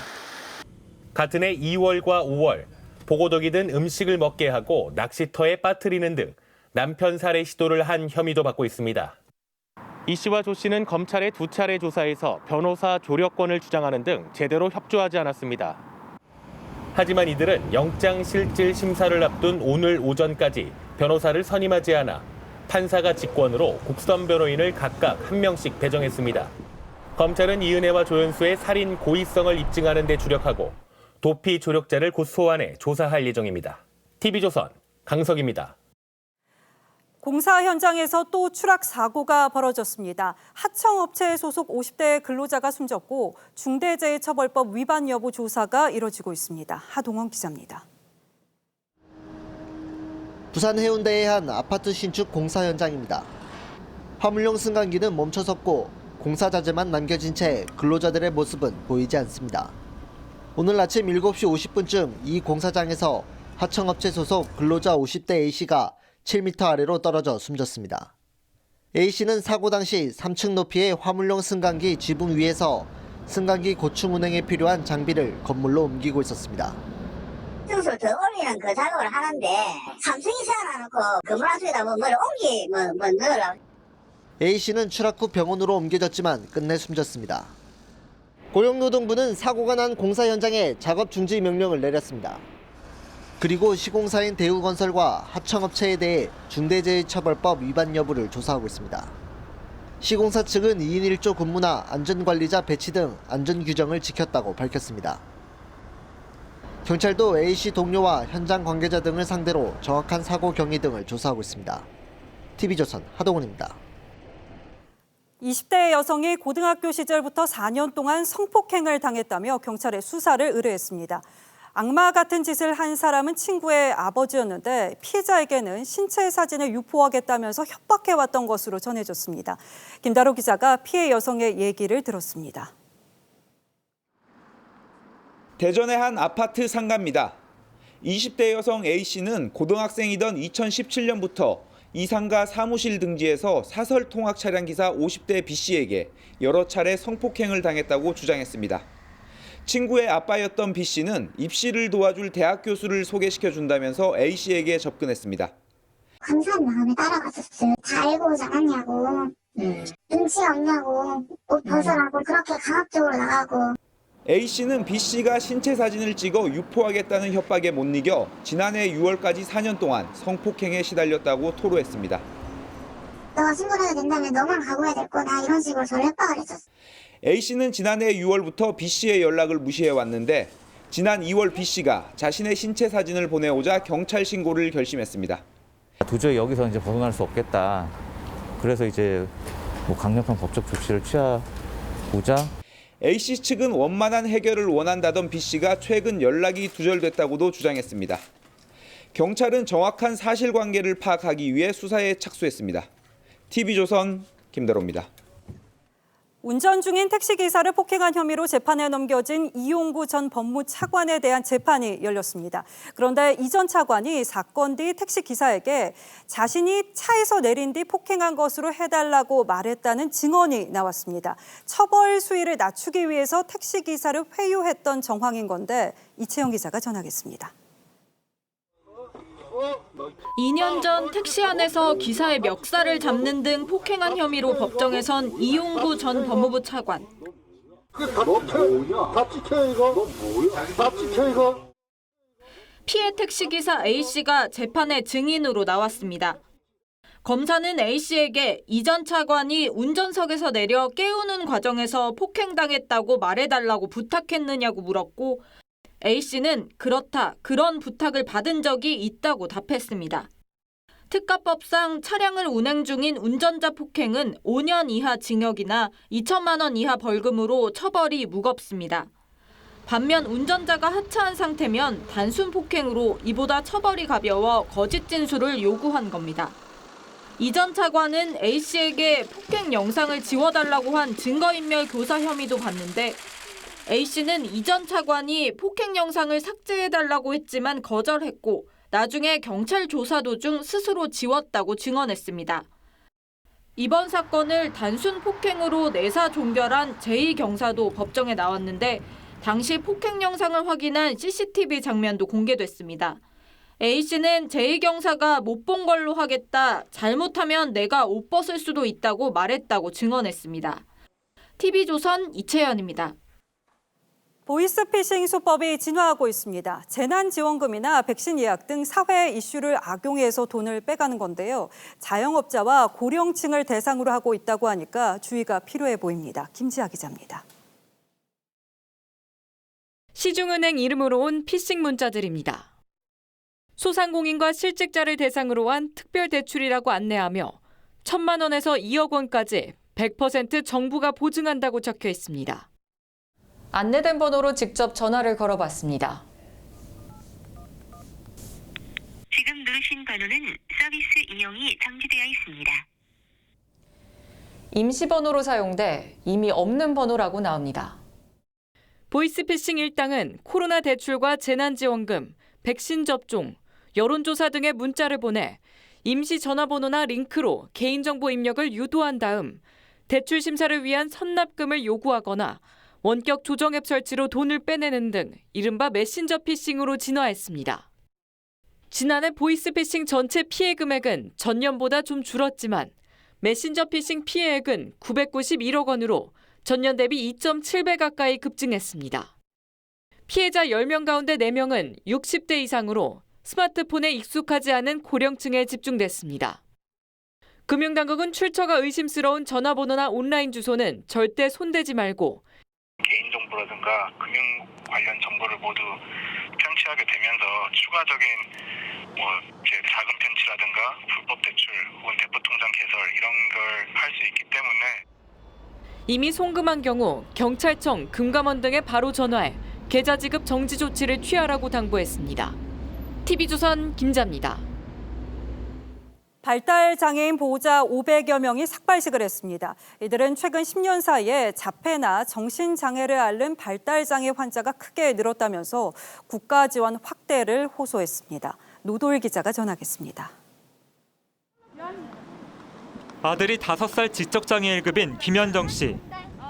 Speaker 15: 같은 해 2월과 5월 보고덕이 든 음식을 먹게 하고 낚시터에 빠뜨리는 등 남편 살해 시도를 한 혐의도 받고 있습니다. 이 씨와 조 씨는 검찰의 2차례 조사에서 변호사 조력권을 주장하는 등 제대로 협조하지 않았습니다. 하지만 이들은 영장 실질 심사를 앞둔 오늘 오전까지 변호사를 선임하지 않아 판사가 직권으로 국선 변호인을 각각 1명씩 배정했습니다. 검찰은 이은혜와 조현수의 살인 고의성을 입증하는 데 주력하고 도피 조력자를 곧 소환해 조사할 예정입니다. TV조선 강석입니다.
Speaker 10: 공사 현장에서 또 추락 사고가 벌어졌습니다. 하청업체 소속 50대 근로자가 숨졌고 중대재해처벌법 위반 여부 조사가 이뤄지고 있습니다. 하동원 기자입니다.
Speaker 12: 부산 해운대의 한 아파트 신축 공사 현장입니다. 화물용 승강기는 멈춰섰고 공사 자재만 남겨진 채 근로자들의 모습은 보이지 않습니다. 오늘 아침 7시 50분쯤 이 공사장에서 하청업체 소속 근로자 50대 A씨가 7m 아래로 떨어져 숨졌습니다. A씨는 사고 당시 3층 높이의 화물용 승강기 지붕 위에서 승강기 고충 운행에 필요한 장비를 건물로 옮기고 있었습니다.
Speaker 23: 층수를 더 올리는 그 작업을 하는데 3층이 세워놔놓고 건물 안쪽에다 뭐를 넣으라.
Speaker 12: A씨는 추락 후 병원으로 옮겨졌지만 끝내 숨졌습니다. 고용노동부는 사고가 난 공사 현장에 작업 중지 명령을 내렸습니다. 그리고 시공사인 대우건설과 하청업체에 대해 중대재해처벌법 위반 여부를 조사하고 있습니다. 시공사 측은 2인 1조 근무나 안전관리자 배치 등 안전규정을 지켰다고 밝혔습니다. 경찰도 A씨 동료와 현장 관계자 등을 상대로 정확한 사고 경위 등을 조사하고 있습니다. TV조선 하동훈입니다.
Speaker 10: 20대 여성이 고등학교 시절부터 4년 동안 성폭행을 당했다며 경찰에 수사를 의뢰했습니다. 악마 같은 짓을 한 사람은 친구의 아버지였는데 피해자에게는 신체 사진을 유포하겠다면서 협박해왔던 것으로 전해졌습니다. 김다로 기자가 피해 여성의 얘기를 들었습니다.
Speaker 13: 대전의 한 아파트 상가입니다. 20대 여성 A씨는 고등학생이던 2017년부터 이 상가 사무실 등지에서 사설 통학 차량 기사 50대 B씨에게 여러 차례 성폭행을 당했다고 주장했습니다. 친구의 아빠였던 B씨는 입시를 도와줄 대학 교수를 소개시켜준다면서 A씨에게 접근했습니다.
Speaker 23: 감사한 마음에 따라갔었어요. 다 알고 오지 않았냐고, 눈치 없냐고, 옷 벗으라고 그렇게 강압적으로 나가고.
Speaker 13: A씨는 B씨가 신체 사진을 찍어 유포하겠다는 협박에 못 이겨 지난해 6월까지 4년 동안 성폭행에 시달렸다고 토로했습니다.
Speaker 23: 너가 신고를 해야 된다면 너만 각오해야 될 거다 이런 식으로 저를 협박을 했었어.
Speaker 13: A씨는 지난해 6월부터 B씨의 연락을 무시해 왔는데 지난 2월 B씨가 자신의 신체 사진을 보내오자 경찰 신고를 결심했습니다.
Speaker 14: 도저히 여기서 이제 벗어날 수 없겠다. 그래서 이제 뭐 강력한 법적 조치를 취하고자
Speaker 13: A씨 측은 원만한 해결을 원한다던 B씨가 최근 연락이 두절됐다고도 주장했습니다. 경찰은 정확한 사실관계를 파악하기 위해 수사에 착수했습니다. TV조선 김대로입니다.
Speaker 10: 운전 중인 택시기사를 폭행한 혐의로 재판에 넘겨진 이용구 전 법무차관에 대한 재판이 열렸습니다. 그런데 이 전 차관이 사건 뒤 택시기사에게 자신이 차에서 내린 뒤 폭행한 것으로 해달라고 말했다는 증언이 나왔습니다. 처벌 수위를 낮추기 위해서 택시기사를 회유했던 정황인 건데 이채영 기자가 전하겠습니다.
Speaker 1: 2년 전 택시 안에서 기사의 멱살을 잡는 등 폭행한 혐의로 법정에 선 이용구 전 법무부 차관. 피해 택시기사 A씨가 재판에 증인으로 나왔습니다. 검사는 A씨에게 이 전 차관이 운전석에서 내려 깨우는 과정에서 폭행당했다고 말해달라고 부탁했느냐고 물었고 A씨는 그렇다, 그런 부탁을 받은 적이 있다고 답했습니다. 특가법상 차량을 운행 중인 운전자 폭행은 5년 이하 징역이나 2천만 원 이하 벌금으로 처벌이 무겁습니다. 반면 운전자가 하차한 상태면 단순 폭행으로 이보다 처벌이 가벼워 거짓 진술을 요구한 겁니다. 이 전 차관은 A씨에게 폭행 영상을 지워달라고 한 증거인멸 교사 혐의도 받는데 A씨는 이 전 차관이 폭행 영상을 삭제해달라고 했지만 거절했고 나중에 경찰 조사 도중 스스로 지웠다고 증언했습니다. 이번 사건을 단순 폭행으로 내사 종결한 제2경사도 법정에 나왔는데 당시 폭행 영상을 확인한 CCTV 장면도 공개됐습니다. A씨는 제2경사가 못 본 걸로 하겠다, 잘못하면 내가 옷 벗을 수도 있다고 말했다고 증언했습니다. TV조선 이채연입니다.
Speaker 10: 보이스피싱 수법이 진화하고 있습니다. 재난지원금이나 백신 예약 등 사회 이슈를 악용해서 돈을 빼가는 건데요. 자영업자와 고령층을 대상으로 하고 있다고 하니까 주의가 필요해 보입니다. 김지아 기자입니다.
Speaker 16: 시중은행 이름으로 온 피싱 문자들입니다. 소상공인과 실직자를 대상으로 한 특별대출이라고 안내하며 1,000만 원에서 2억 원까지 100% 정부가 보증한다고 적혀 있습니다.
Speaker 24: 안내된 번호로 직접 전화를 걸어봤습니다.
Speaker 18: 지금 누르신 번호는 서비스 이용이 정지되어 있습니다.
Speaker 24: 임시 번호로 사용돼 이미 없는 번호라고 나옵니다.
Speaker 16: 보이스피싱 일당은 코로나 대출과 재난지원금, 백신 접종, 여론조사 등의 문자를 보내 임시 전화번호나 링크로 개인정보 입력을 유도한 다음 대출 심사를 위한 선납금을 요구하거나 원격 조정 앱 설치로 돈을 빼내는 등 이른바 메신저 피싱으로 진화했습니다. 지난해 보이스피싱 전체 피해 금액은 전년보다 좀 줄었지만 메신저 피싱 피해액은 991억 원으로 전년 대비 2.7배 가까이 급증했습니다. 피해자 10명 가운데 4명은 60대 이상으로 스마트폰에 익숙하지 않은 고령층에 집중됐습니다. 금융당국은 출처가 의심스러운 전화번호나 온라인 주소는 절대 손대지 말고
Speaker 19: 개인정보라든가 금융 관련 정보를 모두 편취하게 되면서 추가적인 자금 편취라든가 불법 대출 혹은 대포통장 개설 이런 걸 할 수 있기 때문에
Speaker 16: 이미 송금한 경우 경찰청, 금감원 등에 바로 전화해 계좌 지급 정지 조치를 취하라고 당부했습니다. TV조선 김자입니다.
Speaker 10: 발달장애인 보호자 500여 명이 삭발식을 했습니다. 이들은 최근 10년 사이에 자폐나 정신장애를 앓는 발달장애 환자가 크게 늘었다면서 국가 지원 확대를 호소했습니다. 노도일 기자가 전하겠습니다.
Speaker 20: 아들이 5살 지적장애 1급인 김현정 씨.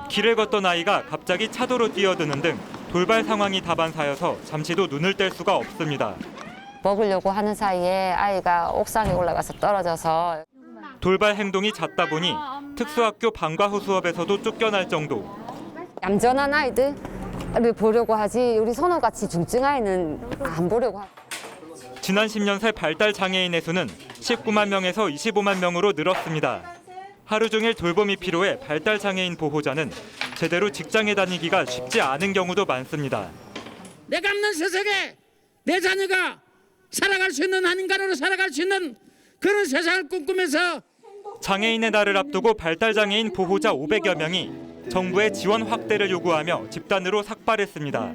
Speaker 20: 길을 걷던 아이가 갑자기 차도로 뛰어드는 등 돌발 상황이 다반사여서 잠시도 눈을 뗄 수가 없습니다.
Speaker 21: 먹으려고 하는 사이에 아이가 옥상에 올라가서 떨어져서
Speaker 20: 돌발 행동이 잦다 보니 특수학교 방과후 수업에서도 쫓겨날 정도.
Speaker 21: 얌전한 아이들, 보려고 하지 우리 선호같이 중증 아이는 안 보려고 하고.
Speaker 20: 지난 10년 새 발달 장애인의 수는 19만 명에서 25만 명으로 늘었습니다. 하루 종일 돌봄이 필요해 발달 장애인 보호자는 제대로 직장에 다니기가 쉽지 않은 경우도 많습니다.
Speaker 2: 내가 없는 세상에 내 자녀가 살아갈 수 있는 한 인간으로 살아갈 수 있는 그런 세상을 꿈꾸면서
Speaker 20: 장애인의 날을 앞두고 발달 장애인 보호자 500여 명이 정부의 지원 확대를 요구하며 집단으로 삭발했습니다.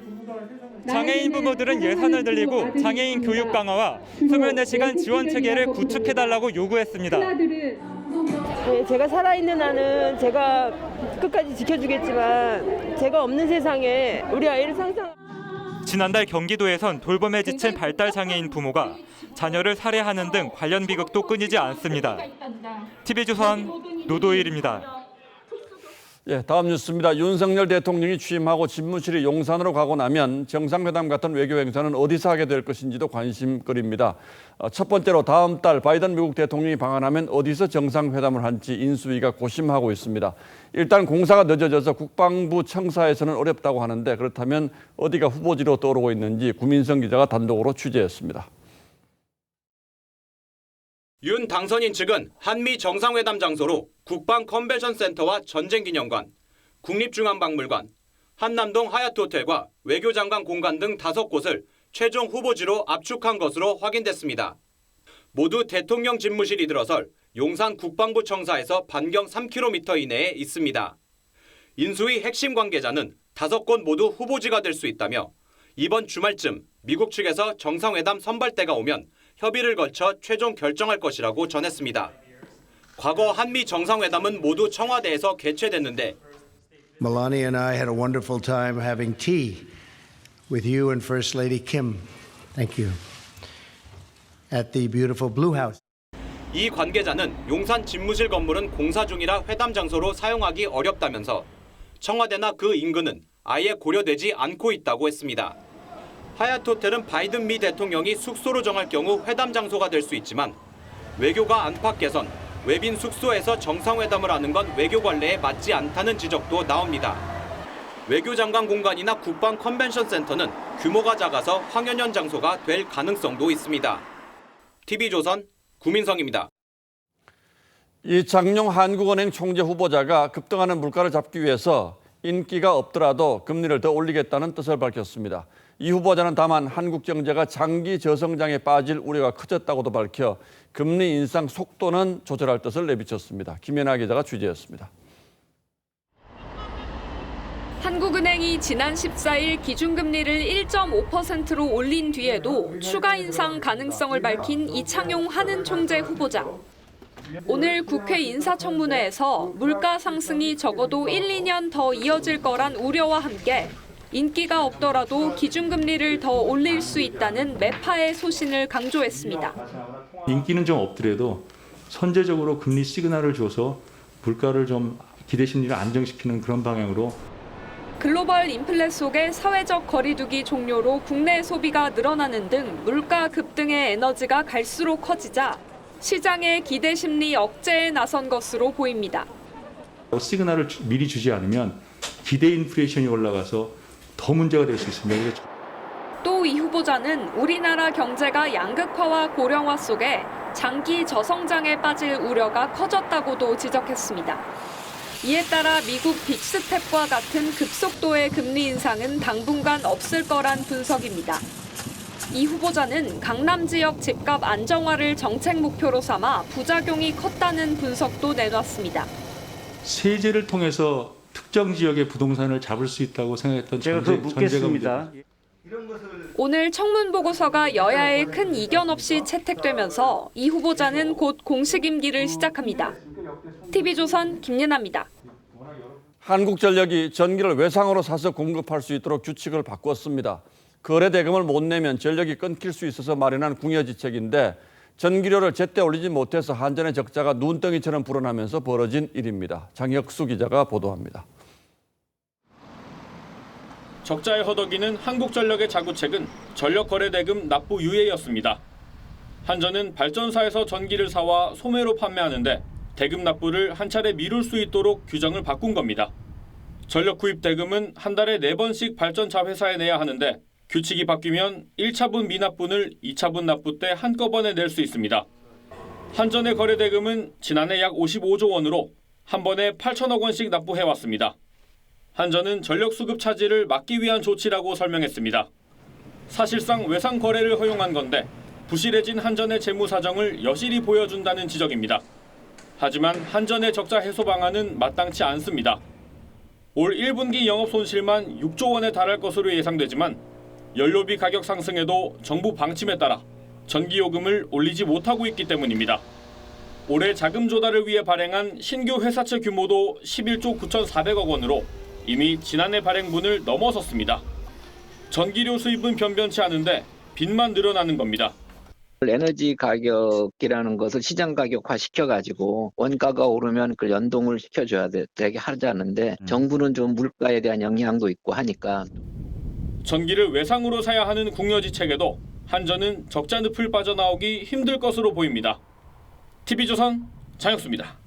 Speaker 20: 장애인 부모들은 예산을 늘리고 장애인 교육 강화와 24시간 지원 체계를 구축해달라고 요구했습니다.
Speaker 3: 네, 제가 살아있는 한은 제가 끝까지 지켜주겠지만 제가 없는 세상에 우리 아이를
Speaker 20: 지난달 경기도에선 돌봄에 지친 발달 장애인 부모가 자녀를 살해하는 등 관련 비극도 끊이지 않습니다. TV조선 노도일입니다.
Speaker 6: 예, 다음 뉴스입니다. 윤석열 대통령이 취임하고 집무실이 용산으로 가고 나면 정상회담 같은 외교 행사는 어디서 하게 될 것인지도 관심거리입니다. 첫 번째로 다음 달 바이든 미국 대통령이 방한하면 어디서 정상회담을 할지 인수위가 고심하고 있습니다. 일단 공사가 늦어져서 국방부 청사에서는 어렵다고 하는데 그렇다면 어디가 후보지로 떠오르고 있는지 구민성 기자가 단독으로 취재했습니다.
Speaker 7: 윤 당선인 측은 한미 정상회담 장소로 국방 컨벤션 센터와 전쟁기념관, 국립중앙박물관, 한남동 하얏트 호텔과 외교장관 공간 등 5곳을 최종 후보지로 압축한 것으로 확인됐습니다. 모두 대통령 집무실이 들어설 용산 국방부 청사에서 반경 3km 이내에 있습니다. 인수위 핵심 관계자는 5곳 모두 후보지가 될 수 있다며 이번 주말쯤 미국 측에서 정상회담 선발대가 오면 협의를 거쳐 최종 결정할 것이라고 전했습니다. 과거 한미 정상회담은 모두 청와대에서 개최됐는데
Speaker 22: Melania and I had a wonderful time having tea with you and First Lady Kim. Thank you. At the beautiful Blue House.
Speaker 7: 이 관계자는 용산 집무실 건물은 공사 중이라 회담 장소로 사용하기 어렵다면서 청와대나 그 인근은 아예 고려되지 않고 있다고 했습니다. 하얏트 호텔은 바이든 미 대통령이 숙소로 정할 경우 회담 장소가 될 수 있지만 외교가 안팎 개선, 외빈 숙소에서 정상회담을 하는 건 외교 관례에 맞지 않다는 지적도 나옵니다. 외교장관 공간이나 국방 컨벤션 센터는 규모가 작아서 황연연 장소가 될 가능성도 있습니다. TV조선 구민성입니다.
Speaker 6: 이창용 한국은행 총재 후보자가 급등하는 물가를 잡기 위해서 인기가 없더라도 금리를 더 올리겠다는 뜻을 밝혔습니다. 이 후보자는 다만 한국 경제가 장기 저성장에 빠질 우려가 커졌다고도 밝혀 금리 인상 속도는 조절할 뜻을 내비쳤습니다. 김연아 기자가 취재했습니다.
Speaker 16: 한국은행이 지난 14일 기준금리를 1.5%로 올린 뒤에도 추가 인상 가능성을 밝힌 이창용 한은 총재 후보자. 오늘 국회 인사청문회에서 물가 상승이 적어도 1, 2년 더 이어질 거란 우려와 함께 인기가 없더라도 기준금리를 더 올릴 수 있다는 매파의 소신을 강조했습니다.
Speaker 25: 인기는 좀 없더라도 선제적으로 금리 시그널을 줘서 물가를 좀 기대 심리를 안정시키는 그런 방향으로.
Speaker 16: 글로벌 인플레 속의 사회적 거리두기 종료로 국내 소비가 늘어나는 등 물가 급등의 에너지가 갈수록 커지자 시장의 기대 심리 억제에 나선 것으로 보입니다.
Speaker 25: 시그널을 미리 주지 않으면 기대 인플레이션이 올라가서 더 문제가 될 수 있습니다.
Speaker 16: 또 이 후보자는 우리나라 경제가 양극화와 고령화 속에 장기 저성장에 빠질 우려가 커졌다고도 지적했습니다. 이에 따라 미국 빅스텝과 같은 급속도의 금리 인상은 당분간 없을 거란 분석입니다. 이 후보자는 강남 지역 집값 안정화를 정책 목표로 삼아 부작용이 컸다는 분석도 내놨습니다.
Speaker 25: 세제를 통해서 특정 지역의 부동산을 잡을 수 있다고 생각했던 전제가
Speaker 16: 오늘 청문 보고서가 여야에 큰 이견 없이 채택되면서 이 후보자는 곧 공식 임기를 시작합니다. TV조선 김예나입니다.
Speaker 6: 한국전력이 전기를 외상으로 사서 공급할 수 있도록 규칙을 바꿨습니다. 거래 대금을 못 내면 전력이 끊길 수 있어서 마련한 궁여지책인데 전기료를 제때 올리지 못해서 한전의 적자가 눈덩이처럼 불어나면서 벌어진 일입니다. 장혁수 기자가 보도합니다.
Speaker 27: 적자에 허덕이는 한국전력의 자구책은 전력거래대금 납부 유예였습니다. 한전은 발전사에서 전기를 사와 소매로 판매하는데 대금 납부를 한 차례 미룰 수 있도록 규정을 바꾼 겁니다. 전력 구입 대금은 한 달에 4번씩 발전차 회사에 내야 하는데 규칙이 바뀌면 1차분 미납분을 2차분 납부 때 한꺼번에 낼 수 있습니다. 한전의 거래 대금은 지난해 약 55조 원으로 한 번에 8천억 원씩 납부해왔습니다. 한전은 전력 수급 차질을 막기 위한 조치라고 설명했습니다. 사실상 외상 거래를 허용한 건데 부실해진 한전의 재무 사정을 여실히 보여준다는 지적입니다. 하지만 한전의 적자 해소 방안은 마땅치 않습니다. 올 1분기 영업 손실만 6조 원에 달할 것으로 예상되지만 연료비 가격 상승에도 정부 방침에 따라 전기요금을 올리지 못하고 있기 때문입니다. 올해 자금 조달을 위해 발행한 신규 회사채 규모도 11조 9,400억 원으로 이미 지난해 발행분을 넘어섰습니다. 전기료 수입은 변변치 않은데 빚만 늘어나는 겁니다.
Speaker 4: 에너지 가격이라는 것을 시장 가격화 시켜가지고 원가가 오르면 그 연동을 시켜줘야 되게 하자는데 정부는 좀 물가에 대한 영향도 있고 하니까.
Speaker 27: 전기를 외상으로 사야 하는 국여지책에도 한전은 적자 늪을 빠져나오기 힘들 것으로 보입니다. TV조선 장혁수입니다.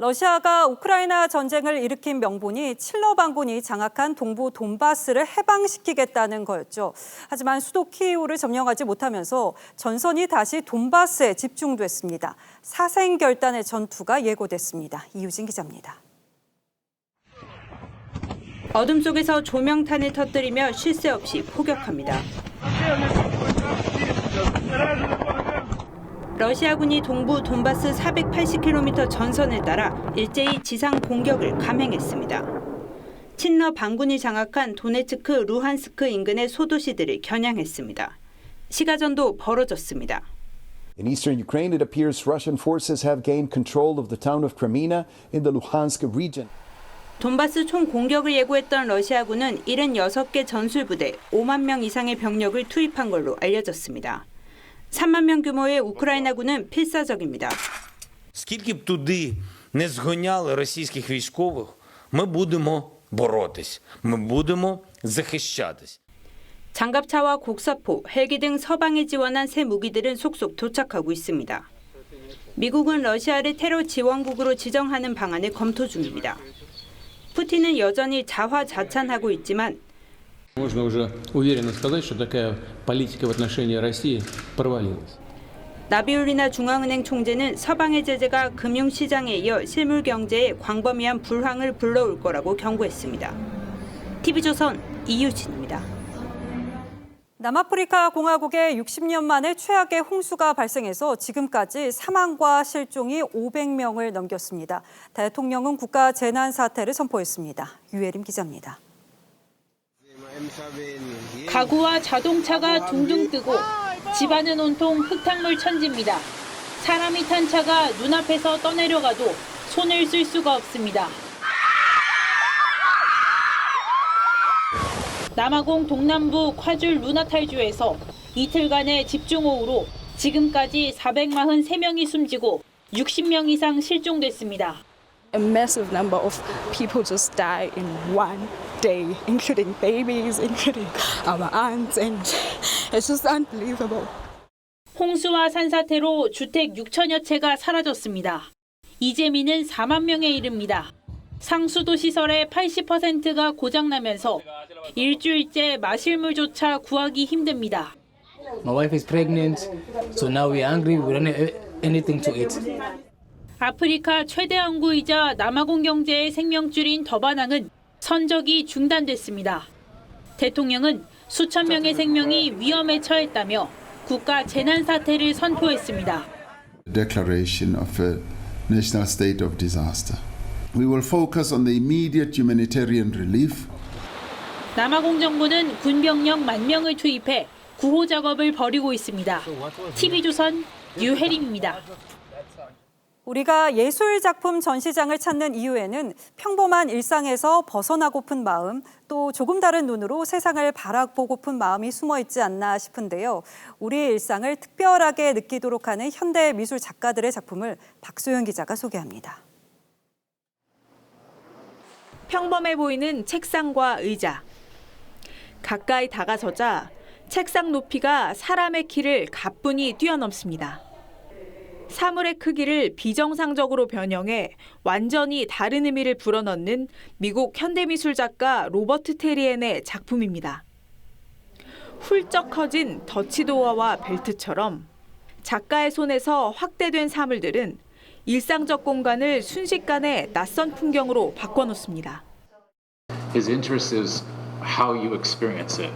Speaker 10: 러시아가 우크라이나 전쟁을 일으킨 명분이 칠러 반군이 장악한 동부 돈바스를 해방시키겠다는 거였죠. 하지만 수도 키이우를 점령하지 못하면서 전선이 다시 돈바스에 집중됐습니다. 사생결단의 전투가 예고됐습니다. 이유진 기자입니다.
Speaker 5: 어둠 속에서 조명탄을 터뜨리며 쉴 새 없이 포격합니다. 러시아군이 동부 돈바스 480km 전선을 따라 일제히 지상 공격을 감행했습니다. 친러 반군이 장악한 도네츠크, 루한스크 인근의 소도시들을 겨냥했습니다. 시가전도 벌어졌습니다.
Speaker 8: In eastern Ukraine, it appears Russian forces have gained control of the town of Kreminna in the Luhansk region.
Speaker 5: 돈바스 총 공격을 예고했던 러시아군은 76개 전술부대 5만 명 이상의 병력을 투입한 걸로 알려졌습니다. 3만 명 규모의 우크라이나군은 필사적입니다.
Speaker 9: Скільки б туди не зганяли російських військових, ми будемо боротись, ми будемо захищатись.
Speaker 5: 장갑차와 곡사포, 헬기 등 서방이 지원한 새 무기들은 속속 도착하고 있습니다. 미국은 러시아를 테러 지원국으로 지정하는 방안을 검토 중입니다. 푸틴은 여전히 자화자찬하고 있지만
Speaker 11: Можно уже уверенно сказать, что такая политика в отношении России провалилась.
Speaker 5: 나비울리나 중앙은행 총재는 서방의 제재가 금융시장에 이어 실물 경제에 광범위한 불황을 불러올 거라고 경고했습니다. TV조선 이유진입니다.
Speaker 10: 남아프리카 공화국에 60년 만에 최악의 홍수가 발생해서 지금까지 사망과 실종이 500명을 넘겼습니다. 대통령은 국가 재난 사태를 선포했습니다. 유혜림 기자입니다.
Speaker 17: 가구와 자동차가 둥둥 뜨고 집안은 온통 흙탕물 천지입니다. 사람이 탄 차가 눈앞에서 떠내려가도 손을 쓸 수가 없습니다. 남아공 동남부 콰줄 루나탈주에서 이틀간의 집중호우로 지금까지 443명이 숨지고 60명 이상 실종됐습니다.
Speaker 26: A massive number of people just die in one day, including babies, including our aunts, and it's just unbelievable.
Speaker 17: 홍수와 산사태로 주택 6천여 채가 사라졌습니다. 이재민은 4만 명에 이릅니다. 상수도 시설의 80%가 고장나면서 일주일째 마실 물조차 구하기 힘듭니다.
Speaker 28: My wife is pregnant, so now we're hungry. We don't have anything to eat.
Speaker 17: 아프리카 최대 항구이자 남아공 경제의 생명줄인 더바낭은 선적이 중단됐습니다. 대통령은 수천 명의 생명이 위험에 처했다며 국가 재난 사태를 선포했습니다.
Speaker 29: Declaration of a national state of disaster. We will focus on the immediate humanitarian relief.
Speaker 17: 남아공 정부는 군병력 10,000명을 투입해 구호 작업을 벌이고 있습니다. TV조선 유혜림입니다.
Speaker 10: 우리가 예술 작품 전시장을 찾는 이유에는 평범한 일상에서 벗어나고픈 마음, 또 조금 다른 눈으로 세상을 바라보고픈 마음이 숨어 있지 않나 싶은데요. 우리의 일상을 특별하게 느끼도록 하는 현대 미술 작가들의 작품을 박소연 기자가 소개합니다.
Speaker 24: 평범해 보이는 책상과 의자. 가까이 다가서자 책상 높이가 사람의 키를 가뿐히 뛰어넘습니다.
Speaker 16: 사물의 크기를 비정상적으로 변형해 완전히 다른 의미를 불어넣는 미국 현대미술 작가 로버트 테리엔의 작품입니다. 훌쩍 커진 더치도어와 벨트처럼 작가의 손에서 확대된 사물들은 일상적 공간을 순식간에 낯선 풍경으로 바꿔놓습니다.
Speaker 1: His interest is how you experience it.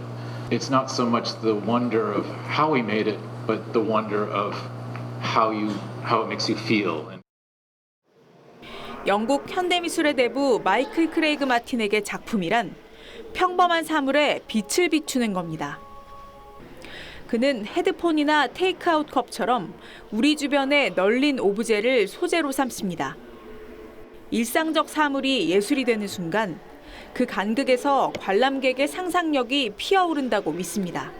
Speaker 1: It's not so much the wonder of how he made it, but the wonder of how it makes you feel.
Speaker 16: 영국 현대미술의 대부 마이클 크레이그 마틴에게 작품이란 평범한 사물에 빛을 비추는 겁니다. 그는 헤드폰이나 테이크아웃 컵처럼 우리 주변에 널린 오브제를 소재로 삼습니다. 일상적 사물이 예술이 되는 순간 그 간극에서 관람객의 상상력이 피어오른다고 믿습니다.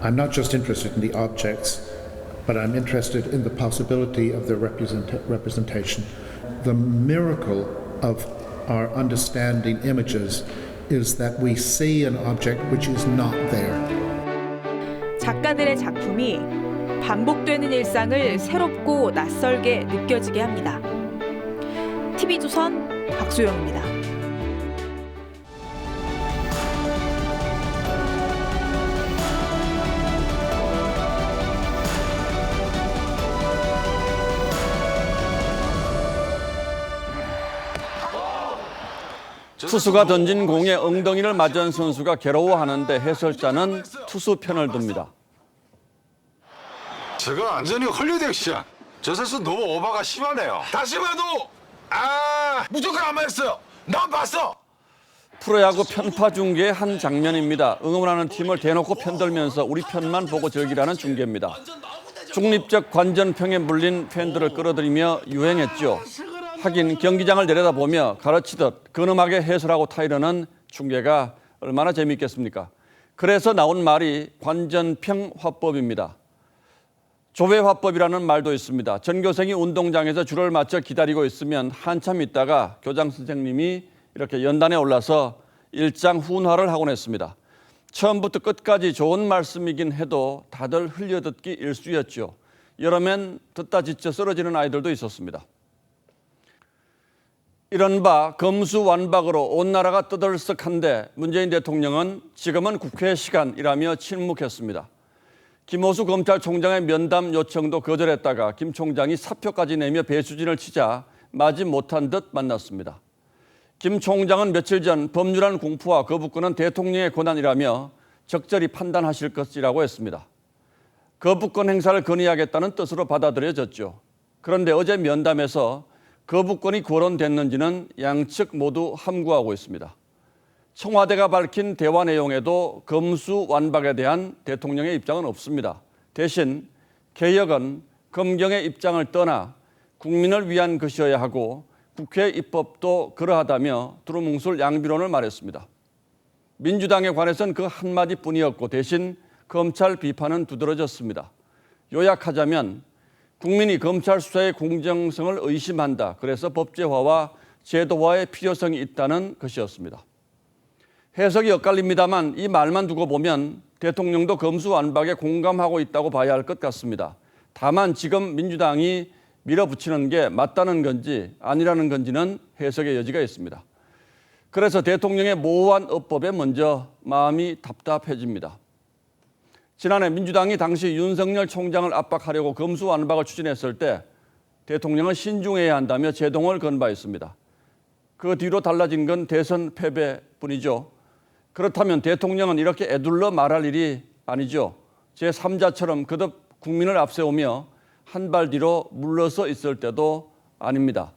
Speaker 22: I'm not just interested in the objects, but I'm interested in the possibility of their representation. The miracle of our understanding images is that we see an object which is not there.
Speaker 16: 작가들의 작품이 반복되는 일상을 새롭고 낯설게 느껴지게 합니다. TV조선 박소영입니다.
Speaker 6: 투수가 던진 공에 엉덩이를 맞은 선수가 괴로워하는데 해설자는 투수 편을 듭니다.
Speaker 12: 저거 완전히 헐리우드 액션. 저 선수 너무 오버가 심하네요. 다시 봐도 무조건 안 맞았어요. 난 봤어.
Speaker 6: 프로야구 편파 중계의 한 장면입니다. 응원하는 팀을 대놓고 편들면서 우리 편만 보고 즐기라는 중계입니다. 중립적 관전평에 물린 팬들을 끌어들이며 유행했죠. 하긴 경기장을 내려다보며 가르치듯 근엄하게 해설하고 타이르는 중계가 얼마나 재미있겠습니까? 그래서 나온 말이 관전평 화법입니다. 조회 화법이라는 말도 있습니다. 전교생이 운동장에서 줄을 맞춰 기다리고 있으면 한참 있다가 교장 선생님이 이렇게 연단에 올라서 일장 훈화를 하곤 했습니다. 처음부터 끝까지 좋은 말씀이긴 해도 다들 흘려듣기 일쑤였죠. 여름엔 듣다 지쳐 쓰러지는 아이들도 있었습니다. 이른바 검수완박으로 온 나라가 떠들썩한데 문재인 대통령은 지금은 국회 시간이라며 침묵했습니다. 김호수 검찰총장의 면담 요청도 거절했다가 김 총장이 사표까지 내며 배수진을 치자 마지 못한 듯 만났습니다. 김 총장은 며칠 전 법률안 공포와 거부권은 대통령의 권한이라며 적절히 판단하실 것이라고 했습니다. 거부권 행사를 건의하겠다는 뜻으로 받아들여졌죠. 그런데 어제 면담에서 거부권이 거론됐는지는 양측 모두 함구하고 있습니다. 청와대가 밝힌 대화 내용에도 검수완박에 대한 대통령의 입장은 없습니다. 대신 개혁은 검경의 입장을 떠나 국민을 위한 것이어야 하고 국회 입법도 그러하다며 두루뭉술 양비론을 말했습니다. 민주당에 관해서는 그 한마디뿐이었고 대신 검찰 비판은 두드러졌습니다. 요약하자면 국민이 검찰 수사의 공정성을 의심한다. 그래서 법제화와 제도화의 필요성이 있다는 것이었습니다. 해석이 엇갈립니다만 이 말만 두고 보면 대통령도 검수완박에 공감하고 있다고 봐야 할 것 같습니다. 다만 지금 민주당이 밀어붙이는 게 맞다는 건지 아니라는 건지는 해석의 여지가 있습니다. 그래서 대통령의 모호한 어법에 먼저 마음이 답답해집니다. 지난해 민주당이 당시 윤석열 총장을 압박하려고 검수완박을 추진했을 때 대통령은 신중해야 한다며 제동을 건 바 있습니다. 그 뒤로 달라진 건 대선 패배뿐이죠. 그렇다면 대통령은 이렇게 애둘러 말할 일이 아니죠. 제3자처럼 거듭 국민을 앞세우며 한 발 뒤로 물러서 있을 때도 아닙니다.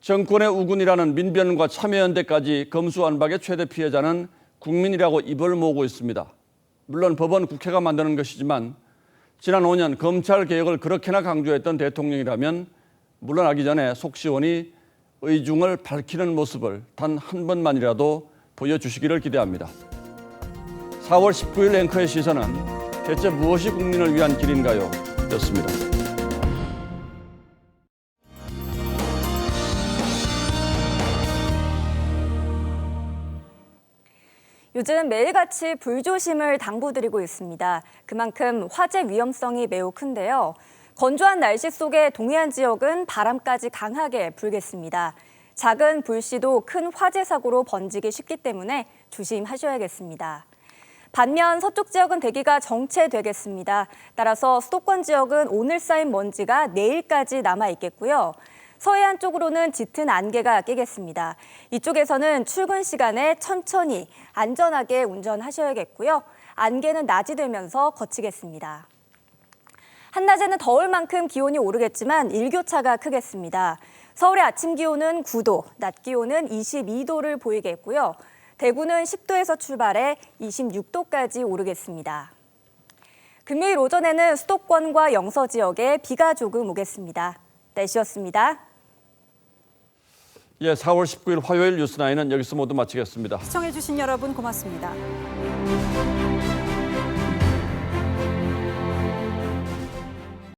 Speaker 6: 정권의 우군이라는 민변과 참여연대까지 검수완박의 최대 피해자는 국민이라고 입을 모으고 있습니다. 물론 법은 국회가 만드는 것이지만 지난 5년 검찰 개혁을 그렇게나 강조했던 대통령이라면 물러나기 전에 속 시원히 의중을 밝히는 모습을 단 한 번만이라도 보여주시기를 기대합니다. 4월 19일 앵커의 시선은 대체 무엇이 국민을 위한 길인가요? 였습니다.
Speaker 13: 요즘 매일같이 불조심을 당부드리고 있습니다. 그만큼 화재 위험성이 매우 큰데요. 건조한 날씨 속에 동해안 지역은 바람까지 강하게 불겠습니다. 작은 불씨도 큰 화재 사고로 번지기 쉽기 때문에 조심하셔야겠습니다. 반면 서쪽 지역은 대기가 정체되겠습니다. 따라서 수도권 지역은 오늘 쌓인 먼지가 내일까지 남아있겠고요. 서해안 쪽으로는 짙은 안개가 끼겠습니다. 이쪽에서는 출근 시간에 천천히 안전하게 운전하셔야겠고요. 안개는 낮이 되면서 거치겠습니다. 한낮에는 더울 만큼 기온이 오르겠지만 일교차가 크겠습니다. 서울의 아침 기온은 9도, 낮 기온은 22도를 보이겠고요. 대구는 10도에서 출발해 26도까지 오르겠습니다. 금요일 오전에는 수도권과 영서 지역에 비가 조금 오겠습니다. 날씨였습니다.
Speaker 6: 예, 4월 19일 화요일 뉴스9는 여기서 모두 마치겠습니다.
Speaker 10: 시청해주신 여러분 고맙습니다.